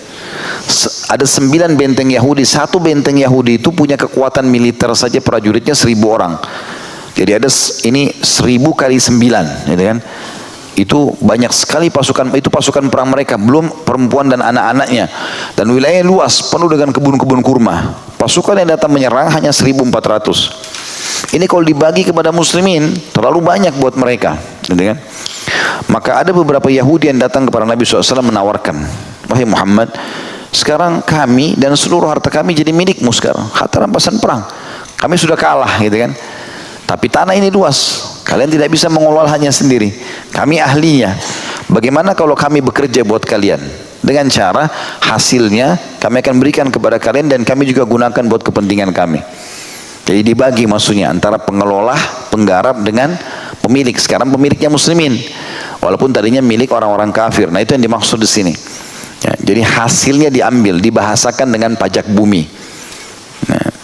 Ada 9 benteng Yahudi, satu benteng Yahudi itu punya kekuatan militer saja prajuritnya 1000 orang. Jadi ada ini 1000 kali 9, gitu kan? Itu banyak sekali pasukan, itu pasukan perang mereka, belum perempuan dan anak-anaknya, dan wilayahnya luas penuh dengan kebun-kebun kurma. Pasukan yang datang menyerang hanya 1400. Ini kalau dibagi kepada muslimin terlalu banyak buat mereka, gitu kan? Maka ada beberapa Yahudi yang datang kepada Nabi SAW menawarkan, wahai Muhammad, sekarang kami dan seluruh harta kami jadi milikmu sekarang, harta rampasan perang. Kami sudah kalah, gitu kan? Tapi tanah ini luas, kalian tidak bisa mengelolanya sendiri. Kami ahlinya. Bagaimana kalau kami bekerja buat kalian? Dengan cara hasilnya kami akan berikan kepada kalian dan kami juga gunakan buat kepentingan kami. Jadi dibagi maksudnya antara pengelola, penggarap dengan pemilik. Sekarang pemiliknya muslimin, walaupun tadinya milik orang-orang kafir. Nah itu yang dimaksud di sini. Ya, jadi hasilnya diambil, dibahasakan dengan pajak bumi. Nah,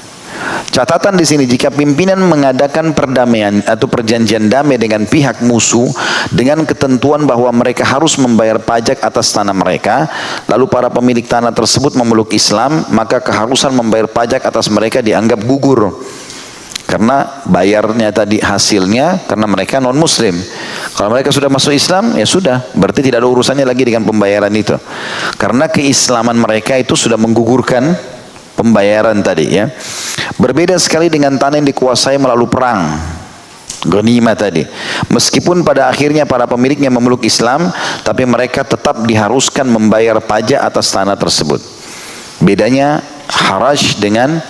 catatan di sini, jika pimpinan mengadakan perdamaian atau perjanjian damai dengan pihak musuh dengan ketentuan bahwa mereka harus membayar pajak atas tanah mereka, lalu para pemilik tanah tersebut memeluk Islam, maka keharusan membayar pajak atas mereka dianggap gugur. Karena bayarnya tadi hasilnya karena mereka non muslim. Kalau mereka sudah masuk Islam, ya sudah, berarti tidak ada urusannya lagi dengan pembayaran itu. Karena keislaman mereka itu sudah menggugurkan pembayaran tadi ya. Berbeda sekali dengan tanah yang dikuasai melalui perang, ghanimah tadi. Meskipun pada akhirnya para pemiliknya memeluk Islam, tapi mereka tetap diharuskan membayar pajak atas tanah tersebut. Bedanya haraj dengan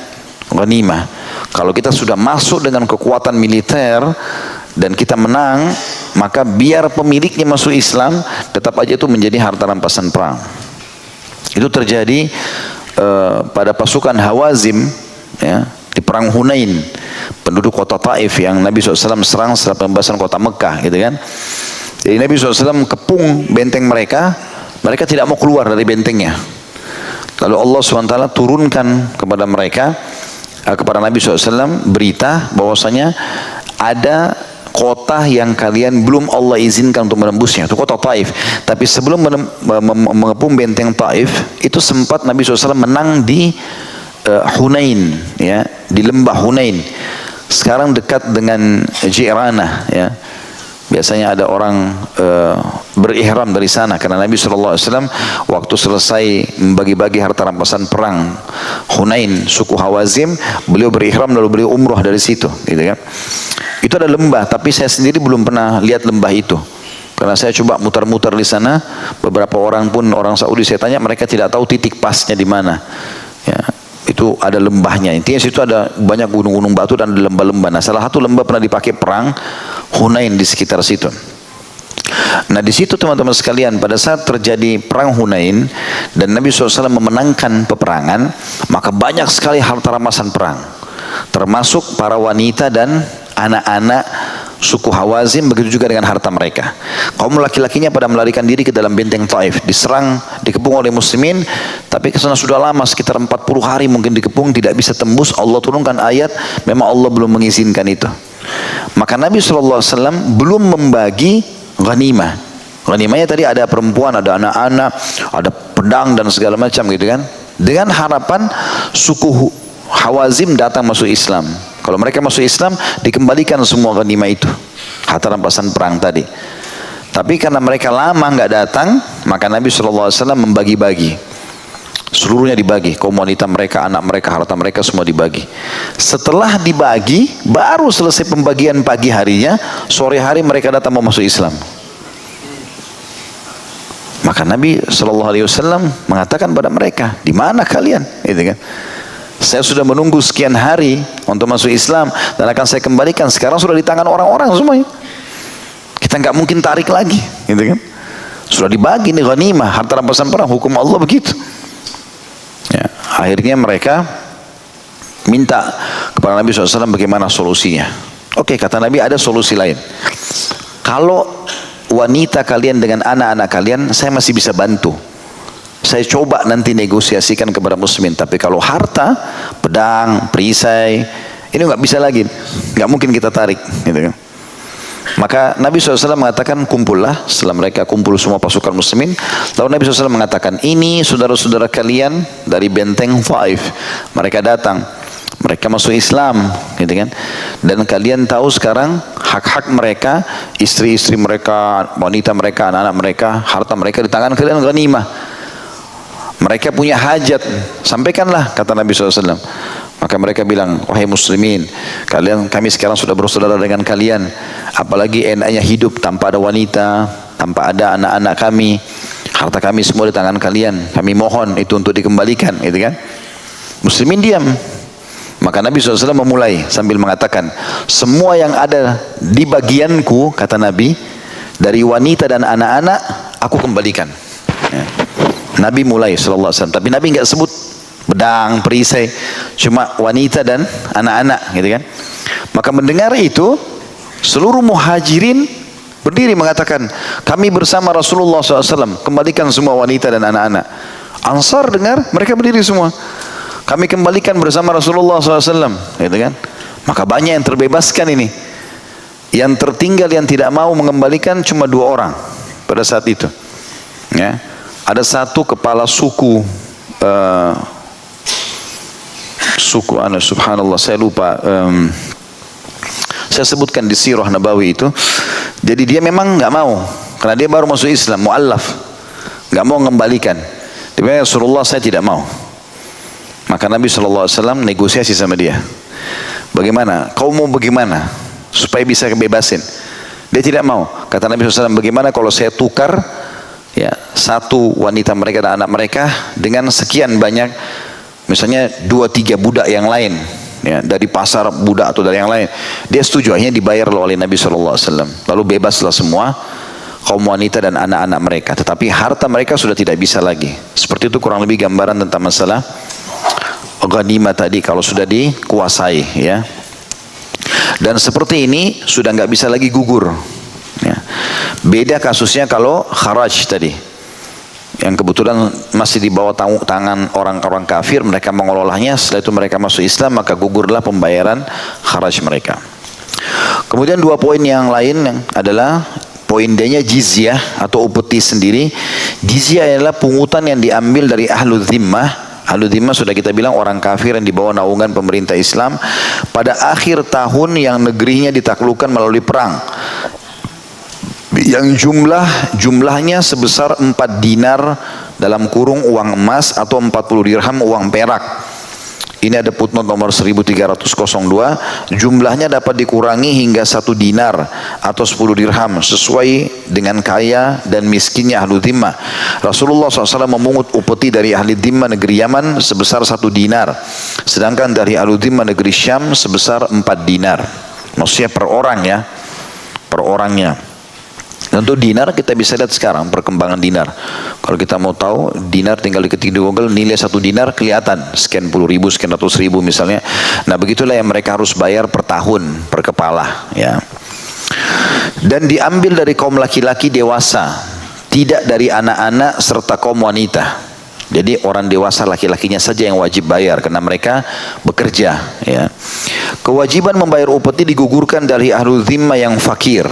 ghanimah. Kalau kita sudah masuk dengan kekuatan militer, dan kita menang, maka biar pemiliknya masuk Islam, tetap aja itu menjadi harta rampasan perang. Itu terjadi pada pasukan Hawazim, ya, di perang Hunain, penduduk kota Taif yang Nabi SAW serang setelah pembebasan kota Mekah, gitu kan. Jadi Nabi SAW kepung benteng mereka, mereka tidak mau keluar dari bentengnya. Lalu Allah SWT turunkan kepada mereka, kepada Nabi SAW berita bahwasanya ada kota yang kalian belum Allah izinkan untuk menembusnya, itu kota Taif. Tapi sebelum mengepung benteng Taif, itu sempat Nabi SAW menang di Hunain, ya, di lembah Hunain. Sekarang dekat dengan Ji'ranah, ya. Biasanya ada orang berihram dari sana, karena Nabi SAW waktu selesai membagi-bagi harta rampasan perang Hunain, suku Hawazim, beliau berihram lalu beliau umrah dari situ, gitu kan. Itu ada lembah, tapi saya sendiri belum pernah lihat lembah itu, karena saya coba mutar-mutar di sana. Beberapa orang pun, orang Saudi saya tanya, mereka tidak tahu titik pasnya di mana. Ya, itu ada lembahnya. Intinya situ ada banyak gunung-gunung batu dan ada lembah-lembah. Nah, salah satu lembah pernah dipakai perang Hunain di sekitar situ. Nah, di situ teman-teman sekalian, pada saat terjadi perang Hunain dan Nabi SAW memenangkan peperangan, maka banyak sekali harta rampasan perang, termasuk para wanita dan anak-anak suku Hawazim, begitu juga dengan harta mereka. Kaum laki-lakinya pada melarikan diri ke dalam benteng Taif, diserang, dikepung oleh muslimin, tapi kesana sudah lama, sekitar 40 hari mungkin dikepung, tidak bisa tembus. Allah turunkan ayat, memang Allah belum mengizinkan itu. Maka Nabi SAW belum membagi ghanimah. Ghanimahnya tadi ada perempuan, ada anak-anak, ada pedang dan segala macam, gitu kan, dengan harapan suku Hawazim datang masuk Islam. Kalau mereka masuk Islam, dikembalikan semua ghanimah itu, harta rampasan perang tadi. Tapi karena mereka lama nggak datang, maka Nabi SAW membagi-bagi. Seluruhnya dibagi, kaum wanita mereka, anak mereka, harta mereka semua dibagi. Setelah dibagi, baru selesai pembagian pagi harinya, sore hari mereka datang mau masuk Islam. Maka Nabi SAW mengatakan pada mereka, di mana kalian? Gitu kan? Saya sudah menunggu sekian hari untuk masuk Islam dan akan saya kembalikan. Sekarang sudah di tangan orang-orang semuanya. Kita nggak mungkin tarik lagi, gitu kan? Sudah dibagi nih ghanimah, harta rampasan perang, hukum Allah begitu. Ya, akhirnya mereka minta kepada Nabi SAW bagaimana solusinya. Oke, kata Nabi, ada solusi lain. Kalau wanita kalian dengan anak-anak kalian, saya masih bisa bantu. Saya coba nanti negosiasikan kepada muslimin. Tapi kalau harta, pedang, perisai, ini nggak bisa lagi, nggak mungkin kita tarik, gitu kan. Maka Nabi SAW mengatakan, kumpullah. Setelah mereka kumpul semua pasukan muslimin, lalu Nabi SAW mengatakan, ini saudara-saudara kalian dari benteng Taif. Mereka datang, mereka masuk Islam, gitu kan. Dan kalian tahu sekarang hak-hak mereka, istri-istri mereka, wanita mereka, anak-anak mereka, harta mereka di tangan kalian ghanimah. Mereka punya hajat, sampaikanlah, kata Nabi SAW. Maka mereka bilang, wahai muslimin, kami sekarang sudah bersaudara dengan kalian. Apalagi enaknya hidup tanpa ada wanita, tanpa ada anak-anak kami. Harta kami semua di tangan kalian. Kami mohon itu untuk dikembalikan, gitu kan. Muslimin diam. Maka Nabi SAW memulai sambil mengatakan, semua yang ada di bagianku, kata Nabi, dari wanita dan anak-anak, aku kembalikan. Ya. Nabi mulai SAW, tapi Nabi nggak sebut pedang, perisai, cuma wanita dan anak-anak, gitu kan. Maka mendengar itu, seluruh muhajirin berdiri mengatakan, kami bersama Rasulullah SAW, kembalikan semua wanita dan anak-anak. Ansar dengar, mereka berdiri semua, kami kembalikan bersama Rasulullah SAW, gitu kan. Maka banyak yang terbebaskan ini. Yang tertinggal yang tidak mau mengembalikan cuma 2 orang pada saat itu, ya. Ada satu kepala suku, subhanallah, saya lupa, saya sebutkan di Sirah Nabawi itu. Jadi dia memang nggak mau, karena dia baru masuk Islam, mu'allaf, nggak mau mengembalikan. Dia Rasulullah, saya tidak mau. Maka Nabi SAW negosiasi sama dia. Bagaimana? Kau mau bagaimana supaya bisa kebebasin? Dia tidak mau. Kata Nabi SAW, bagaimana kalau saya tukar, ya, satu wanita mereka dan anak mereka dengan sekian banyak, misalnya 2-3 budak yang lain, ya, dari pasar budak atau dari yang lain, dia setuju, akhirnya dibayar oleh Nabi SAW. Lalu bebaslah semua kaum wanita dan anak-anak mereka, tetapi harta mereka sudah tidak bisa lagi. Seperti itu kurang lebih gambaran tentang masalah ghanimah tadi kalau sudah dikuasai, ya. Dan seperti ini sudah nggak bisa lagi gugur, ya. Beda kasusnya kalau kharaj tadi, yang kebetulan masih di bawah tangan orang-orang kafir, mereka mengelolanya, setelah itu mereka masuk Islam, maka gugurlah pembayaran kharaj mereka. Kemudian dua poin yang lain adalah poin D-nya jizyah atau upeti sendiri. Jizyah adalah pungutan yang diambil dari ahlu dhimmah. Ahlu dhimmah sudah kita bilang orang kafir yang di bawah naungan pemerintah Islam pada akhir tahun yang negerinya ditaklukkan melalui perang, yang jumlahnya sebesar 4 dinar dalam kurung uang emas atau 40 dirham uang perak. Ini ada footnote nomor 1302, jumlahnya dapat dikurangi hingga 1 dinar atau 10 dirham sesuai dengan kaya dan miskinnya ahlu dhimmah. Rasulullah SAW memungut upeti dari ahli dhimmah negeri Yaman sebesar 1 dinar, sedangkan dari ahlu dhimmah negeri Syam sebesar 4 dinar. Maksudnya per orang, ya, per orangnya. Tentu dinar kita bisa lihat sekarang perkembangan dinar. Kalau kita mau tahu dinar, tinggal diketik di Google nilai 1 dinar kelihatan, sekian puluh ribu, sekian ratus ribu misalnya. Nah begitulah yang mereka harus bayar per tahun, per kepala, ya. Dan diambil dari kaum laki-laki dewasa, tidak dari anak-anak serta kaum wanita. Jadi orang dewasa laki-lakinya saja yang wajib bayar karena mereka bekerja, ya. Kewajiban membayar upeti digugurkan dari ahlu dhimmah yang fakir.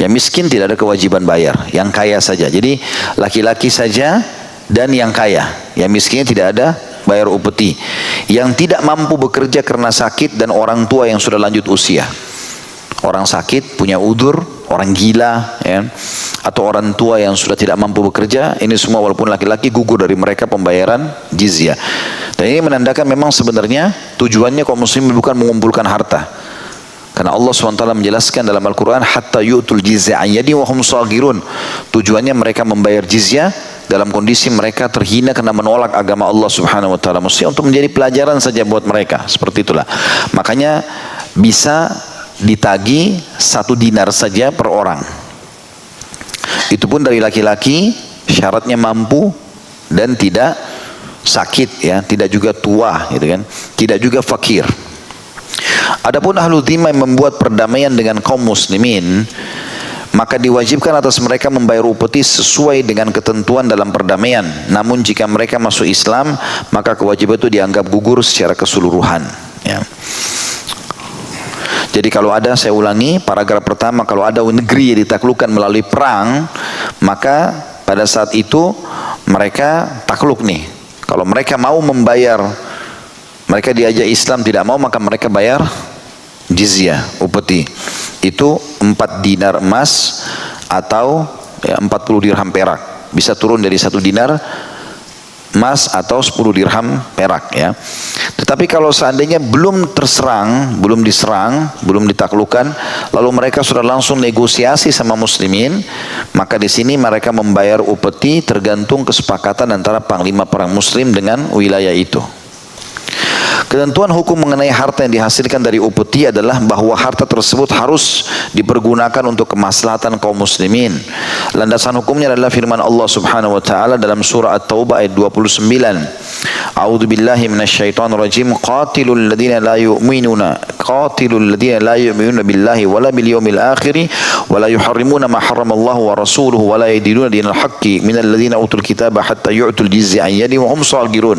Yang miskin tidak ada kewajiban bayar, yang kaya saja. Jadi laki-laki saja dan yang kaya, yang miskinnya tidak ada bayar upeti. Yang tidak mampu bekerja karena sakit dan orang tua yang sudah lanjut usia. Orang sakit, punya udzur, orang gila, ya, atau orang tua yang sudah tidak mampu bekerja, ini semua walaupun laki-laki gugur dari mereka pembayaran jizyah. Dan ini menandakan memang sebenarnya tujuannya kaum muslimin bukan mengumpulkan harta. Karena Allah SWT menjelaskan dalam Al-Quran, hatta yu'tul jizya an yadin wa hum saghirun. Tujuannya mereka membayar jizyah dalam kondisi mereka terhina karena menolak agama Allah Subhanahu wa taala. Mesti untuk menjadi pelajaran saja buat mereka. Seperti itulah. Makanya bisa ditagi 1 dinar saja per orang. Itu pun dari laki-laki, syaratnya mampu dan tidak sakit, ya, tidak juga tua, gitu kan. Tidak juga fakir. Adapun ahlu dhimmah yang membuat perdamaian dengan kaum muslimin, maka diwajibkan atas mereka membayar upeti sesuai dengan ketentuan dalam perdamaian. Namun jika mereka masuk Islam, maka kewajiban itu dianggap gugur secara keseluruhan, ya. Jadi kalau ada, saya ulangi paragraf pertama, kalau ada negeri yang ditaklukkan melalui perang, maka pada saat itu mereka takluk nih. Kalau mereka mau membayar, mereka diajak Islam tidak mau, maka mereka bayar jizyah, upeti. Itu 4 dinar emas atau, ya, 40 dirham perak. Bisa turun dari 1 dinar emas atau 10 dirham perak, ya. Tetapi kalau seandainya belum terserang, belum diserang, belum ditaklukkan, lalu mereka sudah langsung negosiasi sama muslimin, maka di sini mereka membayar upeti tergantung kesepakatan antara panglima perang muslim dengan wilayah itu. Ketentuan hukum mengenai harta yang dihasilkan dari upeti adalah bahwa harta tersebut harus dipergunakan untuk kemaslahatan kaum muslimin. Landasan hukumnya adalah firman Allah Subhanahu wa taala dalam surah At-Taubah ayat 29. A'udzu billahi minasyaitonir rajim. Qatilul ladzina la yu'minuna billahi wala bil yawmil akhir wala yuharrimuna ma harramallahu wa rasuluhu wala yadinuna dinal haqqi minal ladzina utul kitaba hatta yu'tul jizya an yadin wa hum saghirun.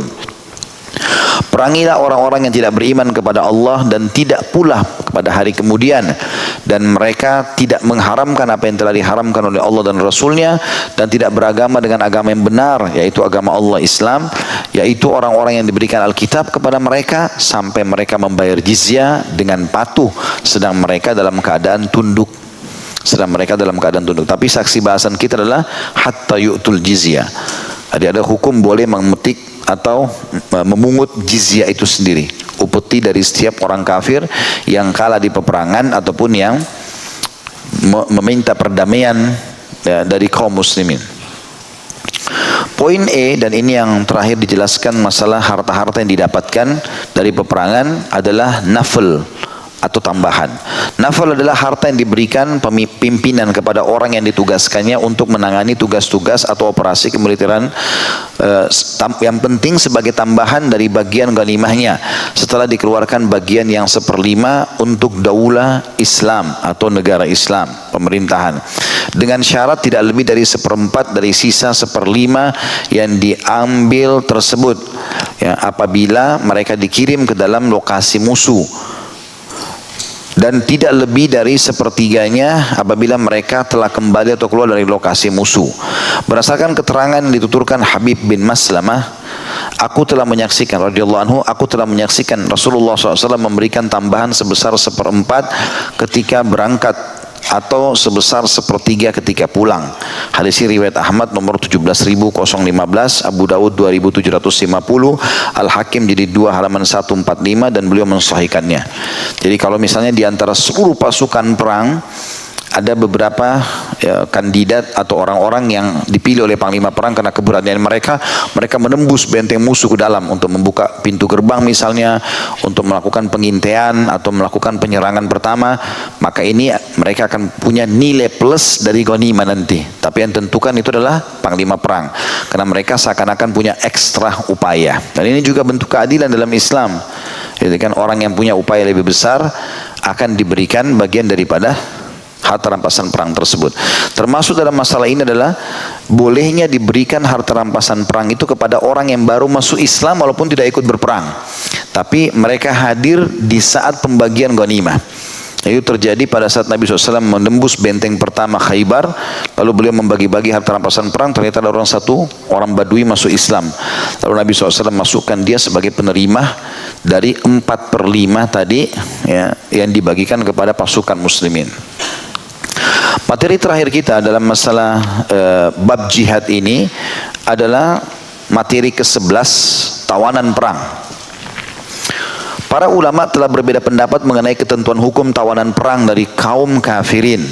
Perangilah orang-orang yang tidak beriman kepada Allah dan tidak pula kepada hari kemudian, dan mereka tidak mengharamkan apa yang telah diharamkan oleh Allah dan Rasulnya, dan tidak beragama dengan agama yang benar, yaitu agama Allah Islam, yaitu orang-orang yang diberikan Alkitab kepada mereka sampai mereka membayar jizyah dengan patuh sedang mereka dalam keadaan tunduk. Tapi saksi bahasan kita adalah hatta yu'tul jizyah. Ada hukum boleh memetik atau memungut jizyah itu sendiri, upeti dari setiap orang kafir yang kalah di peperangan ataupun yang meminta perdamaian, ya, dari kaum muslimin. Poin E, dan ini yang terakhir dijelaskan masalah harta-harta yang didapatkan dari peperangan adalah nafl atau tambahan. Nafal adalah harta yang diberikan pimpinan kepada orang yang ditugaskannya untuk menangani tugas-tugas atau operasi kemiliteran yang penting sebagai tambahan dari bagian ghanimahnya setelah dikeluarkan bagian yang 1/5 untuk daulah Islam atau negara Islam, pemerintahan, dengan syarat tidak lebih dari 1/4 dari sisa 1/5 yang diambil tersebut, ya, apabila mereka dikirim ke dalam lokasi musuh, dan tidak lebih dari 1/3 apabila mereka telah kembali atau keluar dari lokasi musuh. Berdasarkan keterangan yang dituturkan Habib bin Maslamah, aku telah menyaksikan Rasulullah SAW memberikan tambahan sebesar 1/4 ketika berangkat atau sebesar 1/3 ketika pulang. Hadis ini riwayat Ahmad nomor 17.015, Abu Dawud 2750, Al-Hakim jadi 2 halaman 145, dan beliau mensahihkannya. Jadi kalau misalnya di antara 10 pasukan perang ada beberapa kandidat atau orang-orang yang dipilih oleh panglima perang karena keberanian mereka menembus benteng musuh ke dalam untuk membuka pintu gerbang misalnya, untuk melakukan pengintaian atau melakukan penyerangan pertama, maka ini mereka akan punya nilai plus dari ghanimah nanti. Tapi yang tentukan itu adalah panglima perang, karena mereka seakan-akan punya ekstra upaya. Dan ini juga bentuk keadilan dalam Islam. Jadi kan orang yang punya upaya lebih besar akan diberikan bagian daripada harta rampasan perang tersebut. Termasuk dalam masalah ini adalah bolehnya diberikan harta rampasan perang itu kepada orang yang baru masuk Islam walaupun tidak ikut berperang, tapi mereka hadir di saat pembagian ghanimah. Itu terjadi pada saat Nabi SAW menembus benteng pertama Khaybar, lalu beliau membagi-bagi harta rampasan perang. Ternyata ada orang Badui masuk Islam, lalu Nabi SAW masukkan dia sebagai penerima dari 4/5 tadi, ya, yang dibagikan kepada pasukan muslimin. Materi terakhir kita dalam masalah bab jihad ini adalah materi ke-11, tawanan perang. Para ulama telah berbeda pendapat mengenai ketentuan hukum tawanan perang dari kaum kafirin.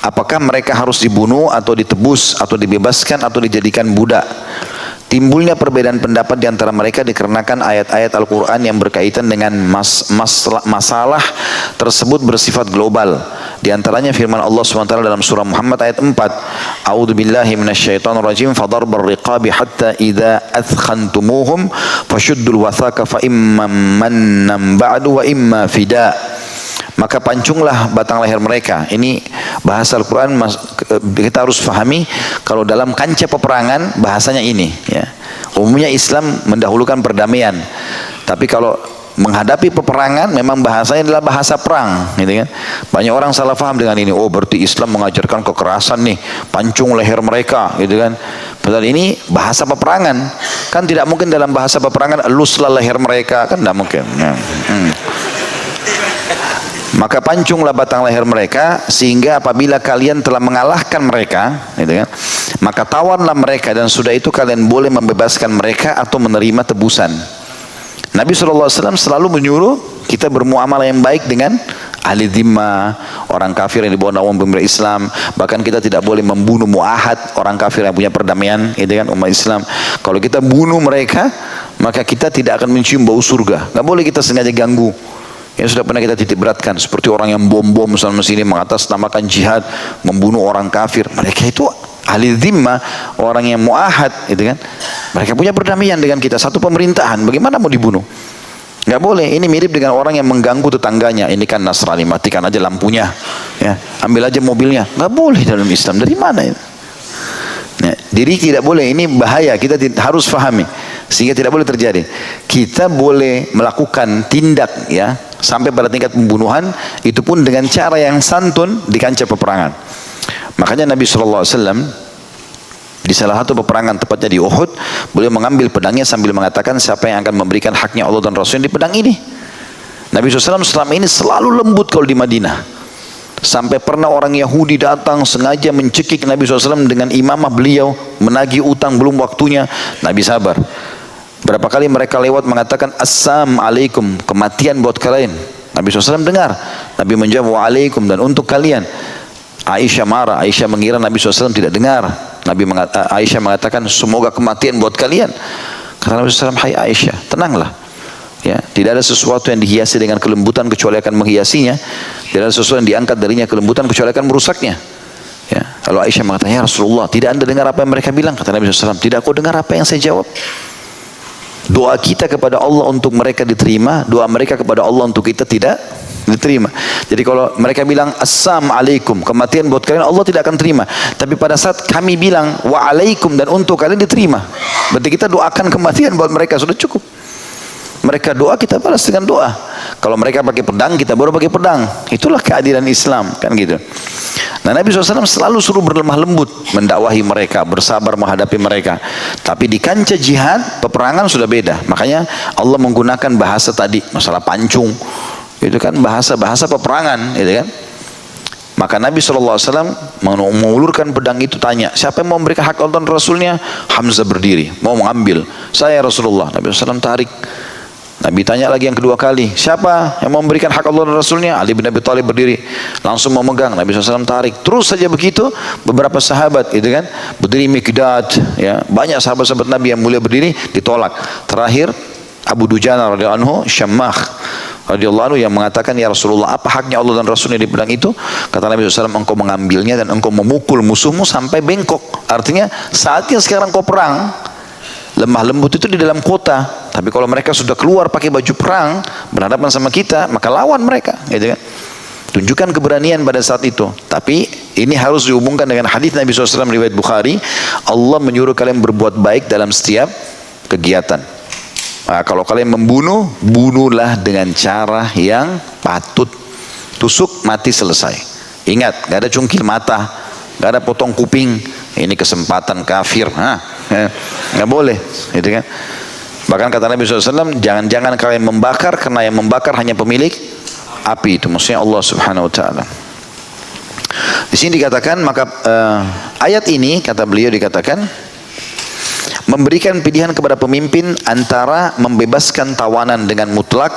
Apakah mereka harus dibunuh atau ditebus atau dibebaskan atau dijadikan budak? Timbulnya perbedaan pendapat di antara mereka dikarenakan ayat-ayat Al-Quran yang berkaitan dengan masalah tersebut bersifat global. Di antaranya firman Allah SWT dalam surah Muhammad ayat 4, A'udzu billahi minasyaitonir rajim, fadarbar riqabi hatta idza athkhantumuhum fashuddul wathaka fa imma mannan ba'du wa imma fida. Maka pancunglah batang leher mereka. Ini bahasa Al-Quran, kita harus fahami kalau dalam kancah peperangan bahasanya ini, ya. Umumnya Islam mendahulukan perdamaian, tapi kalau menghadapi peperangan memang bahasanya adalah bahasa perang, gitu kan. Banyak orang salah faham dengan ini. Oh, berarti Islam mengajarkan kekerasan nih, pancung leher mereka, gitu kan. Padahal ini bahasa peperangan. Kan tidak mungkin dalam bahasa peperangan eluslah leher mereka, kan tidak mungkin, ya. Maka pancunglah batang leher mereka, sehingga apabila kalian telah mengalahkan mereka, gitu kan, maka tawanlah mereka, dan sudah itu kalian boleh membebaskan mereka atau menerima tebusan. Nabi SAW selalu menyuruh kita bermuamalah yang baik dengan ahli dhimma, orang kafir yang dibawa naungan pemerintah Islam. Bahkan kita tidak boleh membunuh muahad, orang kafir yang punya perdamaian, gitu kan, umat Islam. Kalau kita bunuh mereka, maka kita tidak akan mencium bau surga. Nggak boleh kita sengaja ganggu. Yang sudah pernah kita titik beratkan, seperti orang yang bom-bom misalnya sini mengatasnamakan jihad, membunuh orang kafir. Mereka itu ahli dhimma, orang yang muahad, gitu kan. Mereka punya perdamaian dengan kita, satu pemerintahan. Bagaimana mau dibunuh? Nggak boleh. Ini mirip dengan orang yang mengganggu tetangganya. Ini kan Nasrani, matikan aja lampunya, ya, ambil aja mobilnya. Nggak boleh dalam Islam. Dari mana itu? Nah, diri tidak boleh. Ini bahaya. Kita harus fahami sehingga tidak boleh terjadi. Kita boleh melakukan tindak, ya, sampai pada tingkat pembunuhan, itu pun dengan cara yang santun di kancah peperangan. Makanya Nabi SAW di salah satu peperangan, tepatnya di Uhud, beliau mengambil pedangnya sambil mengatakan, siapa yang akan memberikan haknya Allah dan Rasul di pedang ini? Nabi SAW selama ini selalu lembut kalau di Madinah. Sampai pernah orang Yahudi datang sengaja mencekik Nabi SAW dengan imamah beliau, menagih utang belum waktunya. Nabi sabar. Berapa kali mereka lewat mengatakan assalamualaikum, kematian buat kalian. Nabi SAW dengar. Nabi menjawab waalaikum, dan untuk kalian. Aisyah marah. Aisyah mengira Nabi SAW tidak dengar. Aisyah mengatakan, semoga kematian buat kalian. Kata Nabi SAW, hai Aisyah, tenanglah. Ya, tidak ada sesuatu yang dihiasi dengan kelembutan kecuali akan menghiasinya. Tidak ada sesuatu yang diangkat darinya kelembutan kecuali akan merusaknya. Ya, kalau Aisyah mengatakan, ya Rasulullah, tidak anda dengar apa yang mereka bilang? Kata Nabi SAW, tidak aku dengar apa yang saya jawab. Doa kita kepada Allah untuk mereka diterima, doa mereka kepada Allah untuk kita tidak diterima. Jadi kalau mereka bilang assalamualaikum, kematian buat kalian, Allah tidak akan terima. Tapi pada saat kami bilang waalaikum dan untuk kalian diterima, berarti kita doakan kematian buat mereka, sudah cukup. Mereka doa, kita balas dengan doa. Kalau mereka pakai pedang, kita baru pakai pedang. Itulah keadilan Islam, kan gitu. Nah, Nabi SAW selalu suruh berlemah lembut mendakwahi mereka, bersabar menghadapi mereka. Tapi di kancah jihad, peperangan sudah beda. Makanya Allah menggunakan bahasa tadi, masalah pancung. Itu kan bahasa peperangan, gitu kan. Maka Nabi SAW mengulurkan pedang itu, tanya, siapa yang mau memberikan hak Allah dan Rasulnya? Hamzah berdiri, mau mengambil. Saya Rasulullah. Nabi SAW tarik. Nabi tanya lagi yang kedua kali, siapa yang mau memberikan hak Allah dan Rasulnya? Ali bin Abi Thalib berdiri, langsung mau megang. Nabi SAW tarik. Terus saja begitu, beberapa sahabat, itu kan, berdiri. Miqdad, ya, banyak sahabat-sahabat Nabi yang mulia berdiri, ditolak. Terakhir Abu Dujana radhiyallahu anhu, Syammah radhiyallahu anhu yang mengatakan, ya Rasulullah, apa haknya Allah dan Rasulnya di pedang itu? Kata Nabi SAW, engkau mengambilnya dan engkau memukul musuhmu sampai bengkok. Artinya saatnya sekarang kau perang. Lemah lembut itu di dalam kota, tapi kalau mereka sudah keluar pakai baju perang berhadapan sama kita, maka lawan mereka, gitu kan. Tunjukkan keberanian pada saat itu. Tapi ini harus dihubungkan dengan hadis Nabi SAW riwayat Bukhari, Allah menyuruh kalian berbuat baik dalam setiap kegiatan. Nah, kalau kalian membunuh, bunuhlah dengan cara yang patut. Tusuk, mati, selesai. Ingat, gak ada cungkil mata, gak ada potong kuping. Ini kesempatan kafir, nggak boleh, gitu kan? Bahkan kata Nabi SAW, jangan-jangan kalian membakar, karena yang membakar hanya pemilik api, itu maksudnya Allah Subhanahu Wa Taala. Di sini dikatakan, maka ayat ini kata beliau dikatakan memberikan pilihan kepada pemimpin antara membebaskan tawanan dengan mutlak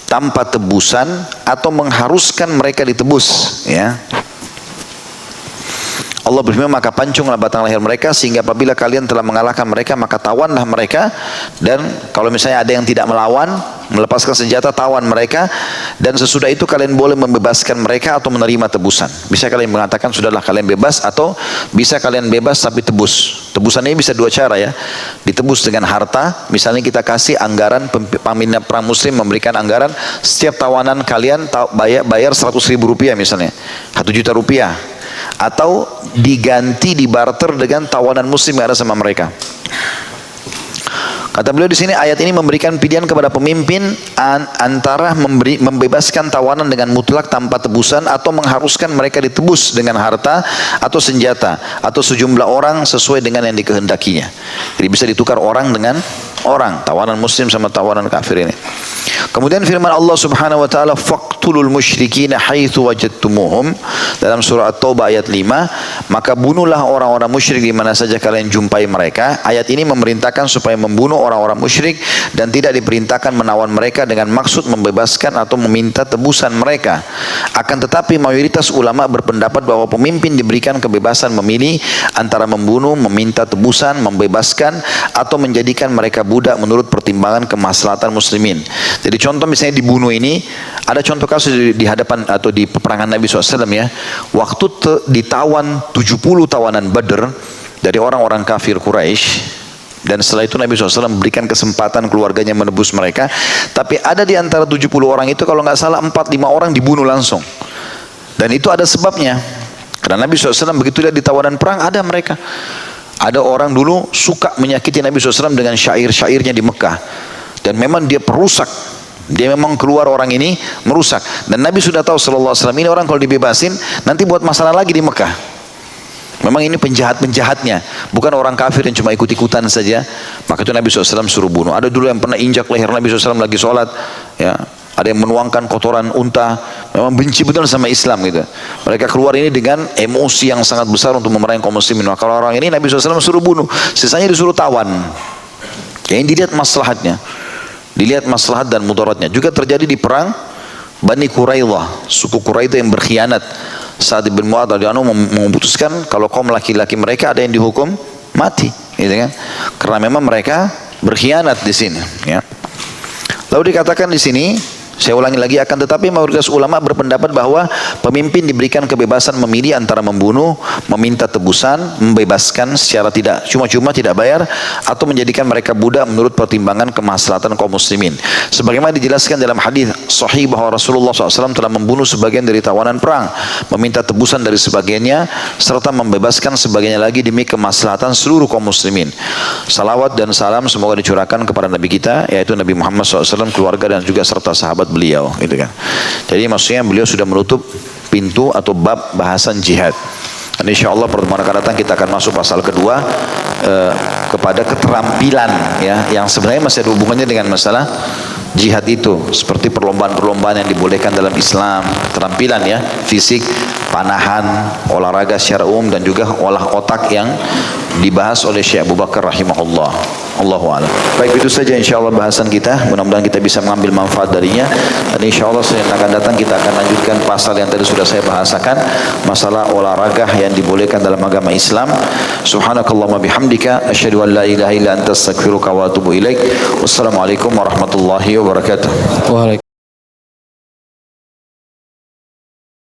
tanpa tebusan atau mengharuskan mereka ditebus, ya. Allah berfirman, maka pancunglah batang leher mereka, sehingga apabila kalian telah mengalahkan mereka, maka tawanlah mereka. Dan kalau misalnya ada yang tidak melawan, melepaskan senjata, tawan mereka. Dan sesudah itu kalian boleh membebaskan mereka atau menerima tebusan. Bisa kalian mengatakan, sudahlah kalian bebas, atau bisa kalian bebas tapi tebus. Tebusan ini bisa dua cara, ya. Ditebus dengan harta, misalnya kita kasih anggaran, pembina perang muslim memberikan anggaran, setiap tawanan kalian bayar 100.000 rupiah misalnya, 1 juta rupiah. Atau diganti, dibarter dengan tawanan muslim yang ada sama mereka. Kata beliau di sini, ayat ini memberikan pilihan kepada pemimpin antara membebaskan tawanan dengan mutlak tanpa tebusan atau mengharuskan mereka ditebus dengan harta atau senjata atau sejumlah orang sesuai dengan yang dikehendakinya. Jadi bisa ditukar orang dengan orang, tawanan muslim sama tawanan kafir ini. Kemudian firman Allah Subhanahu wa taala, faqtulul musyrikina haitsu wajadtumuhum, dalam surah At-Taubah ayat 5, maka bunuhlah orang-orang musyrik di mana saja kalian jumpai mereka. Ayat ini memerintahkan supaya membunuh orang-orang musyrik dan tidak diperintahkan menawan mereka dengan maksud membebaskan atau meminta tebusan mereka. Akan tetapi mayoritas ulama berpendapat bahwa pemimpin diberikan kebebasan memilih antara membunuh, meminta tebusan, membebaskan atau menjadikan mereka budak menurut pertimbangan kemaslahatan muslimin. Jadi contoh misalnya dibunuh ini, ada contoh kasus di hadapan atau di peperangan Nabi SAW, ya. Waktu ditawan 70 tawanan Badr dari orang-orang kafir Quraisy, dan setelah itu Nabi SAW memberikan kesempatan keluarganya menebus mereka. Tapi ada di antara 70 orang itu, kalau nggak salah 4-5 orang dibunuh langsung. Dan itu ada sebabnya. Karena Nabi SAW begitu lihat di tawanan perang, ada mereka. Ada orang dulu suka menyakiti Nabi SAW dengan syair-syairnya di Mekah. Dan memang dia perusak. Dia memang keluar orang ini merusak. Dan Nabi sudah tahu SAW, ini orang kalau dibebasin nanti buat masalah lagi di Mekah. Memang ini penjahat-penjahatnya, bukan orang kafir yang cuma ikut-ikutan saja. Maka itu Nabi SAW suruh bunuh. Ada dulu yang pernah injak leher Nabi SAW lagi sholat, ya. Ada yang menuangkan kotoran unta. Memang benci betul sama Islam, gitu. Mereka keluar ini dengan emosi yang sangat besar untuk memerangi kaum muslimin. Maka orang ini Nabi SAW suruh bunuh, sisanya disuruh tawan. Yang dilihat maslahatnya, dilihat maslahat dan mudaratnya. Juga terjadi di perang Bani Quraidah, suku Quraidah yang berkhianat Sa'ad bin Mu'adz radhiyallahu anhu memutuskan kalau kaum laki-laki mereka ada yang dihukum mati, gitu kan? Karena memang mereka berkhianat di sini, ya. Lalu dikatakan di sini, saya ulangi lagi, akan tetapi mayoritas ulama berpendapat bahwa pemimpin diberikan kebebasan memilih antara membunuh, meminta tebusan, membebaskan secara tidak cuma-cuma tidak bayar, atau menjadikan mereka budak menurut pertimbangan kemaslahatan kaum muslimin. Sebagaimana dijelaskan dalam hadis sahih bahwa Rasulullah SAW telah membunuh sebagian dari tawanan perang, meminta tebusan dari sebagiannya, serta membebaskan sebagiannya lagi demi kemaslahatan seluruh kaum muslimin. Salawat dan salam semoga dicurahkan kepada Nabi kita, yaitu Nabi Muhammad SAW, keluarga dan juga serta sahabat beliau, gitu kan. Jadi maksudnya beliau sudah menutup pintu atau bab bahasan jihad. Dan insya Allah pertemuan akan datang kita akan masuk pasal kedua, kepada keterampilan, ya, yang sebenarnya masih ada hubungannya dengan masalah jihad itu, seperti perlombaan-perlombaan yang dibolehkan dalam Islam, keterampilan, ya, fisik, panahan, olahraga secara umum, dan juga olah otak yang dibahas oleh Syekh Abu Bakar rahimahullah. Allahu a'lam. Baik, itu saja insyaallah bahasan kita. Mudah-mudahan kita bisa mengambil manfaat darinya. Dan insyaallah Senin akan datang kita akan lanjutkan pasal yang tadi sudah saya bahasakan, masalah olahraga yang dibolehkan dalam agama Islam. Subhanakallahumma bihamdika asyhadu an la ilaha illa anta astaghfiruka wa atubu ilaik. Wassalamualaikum warahmatullahi wabarakatuh.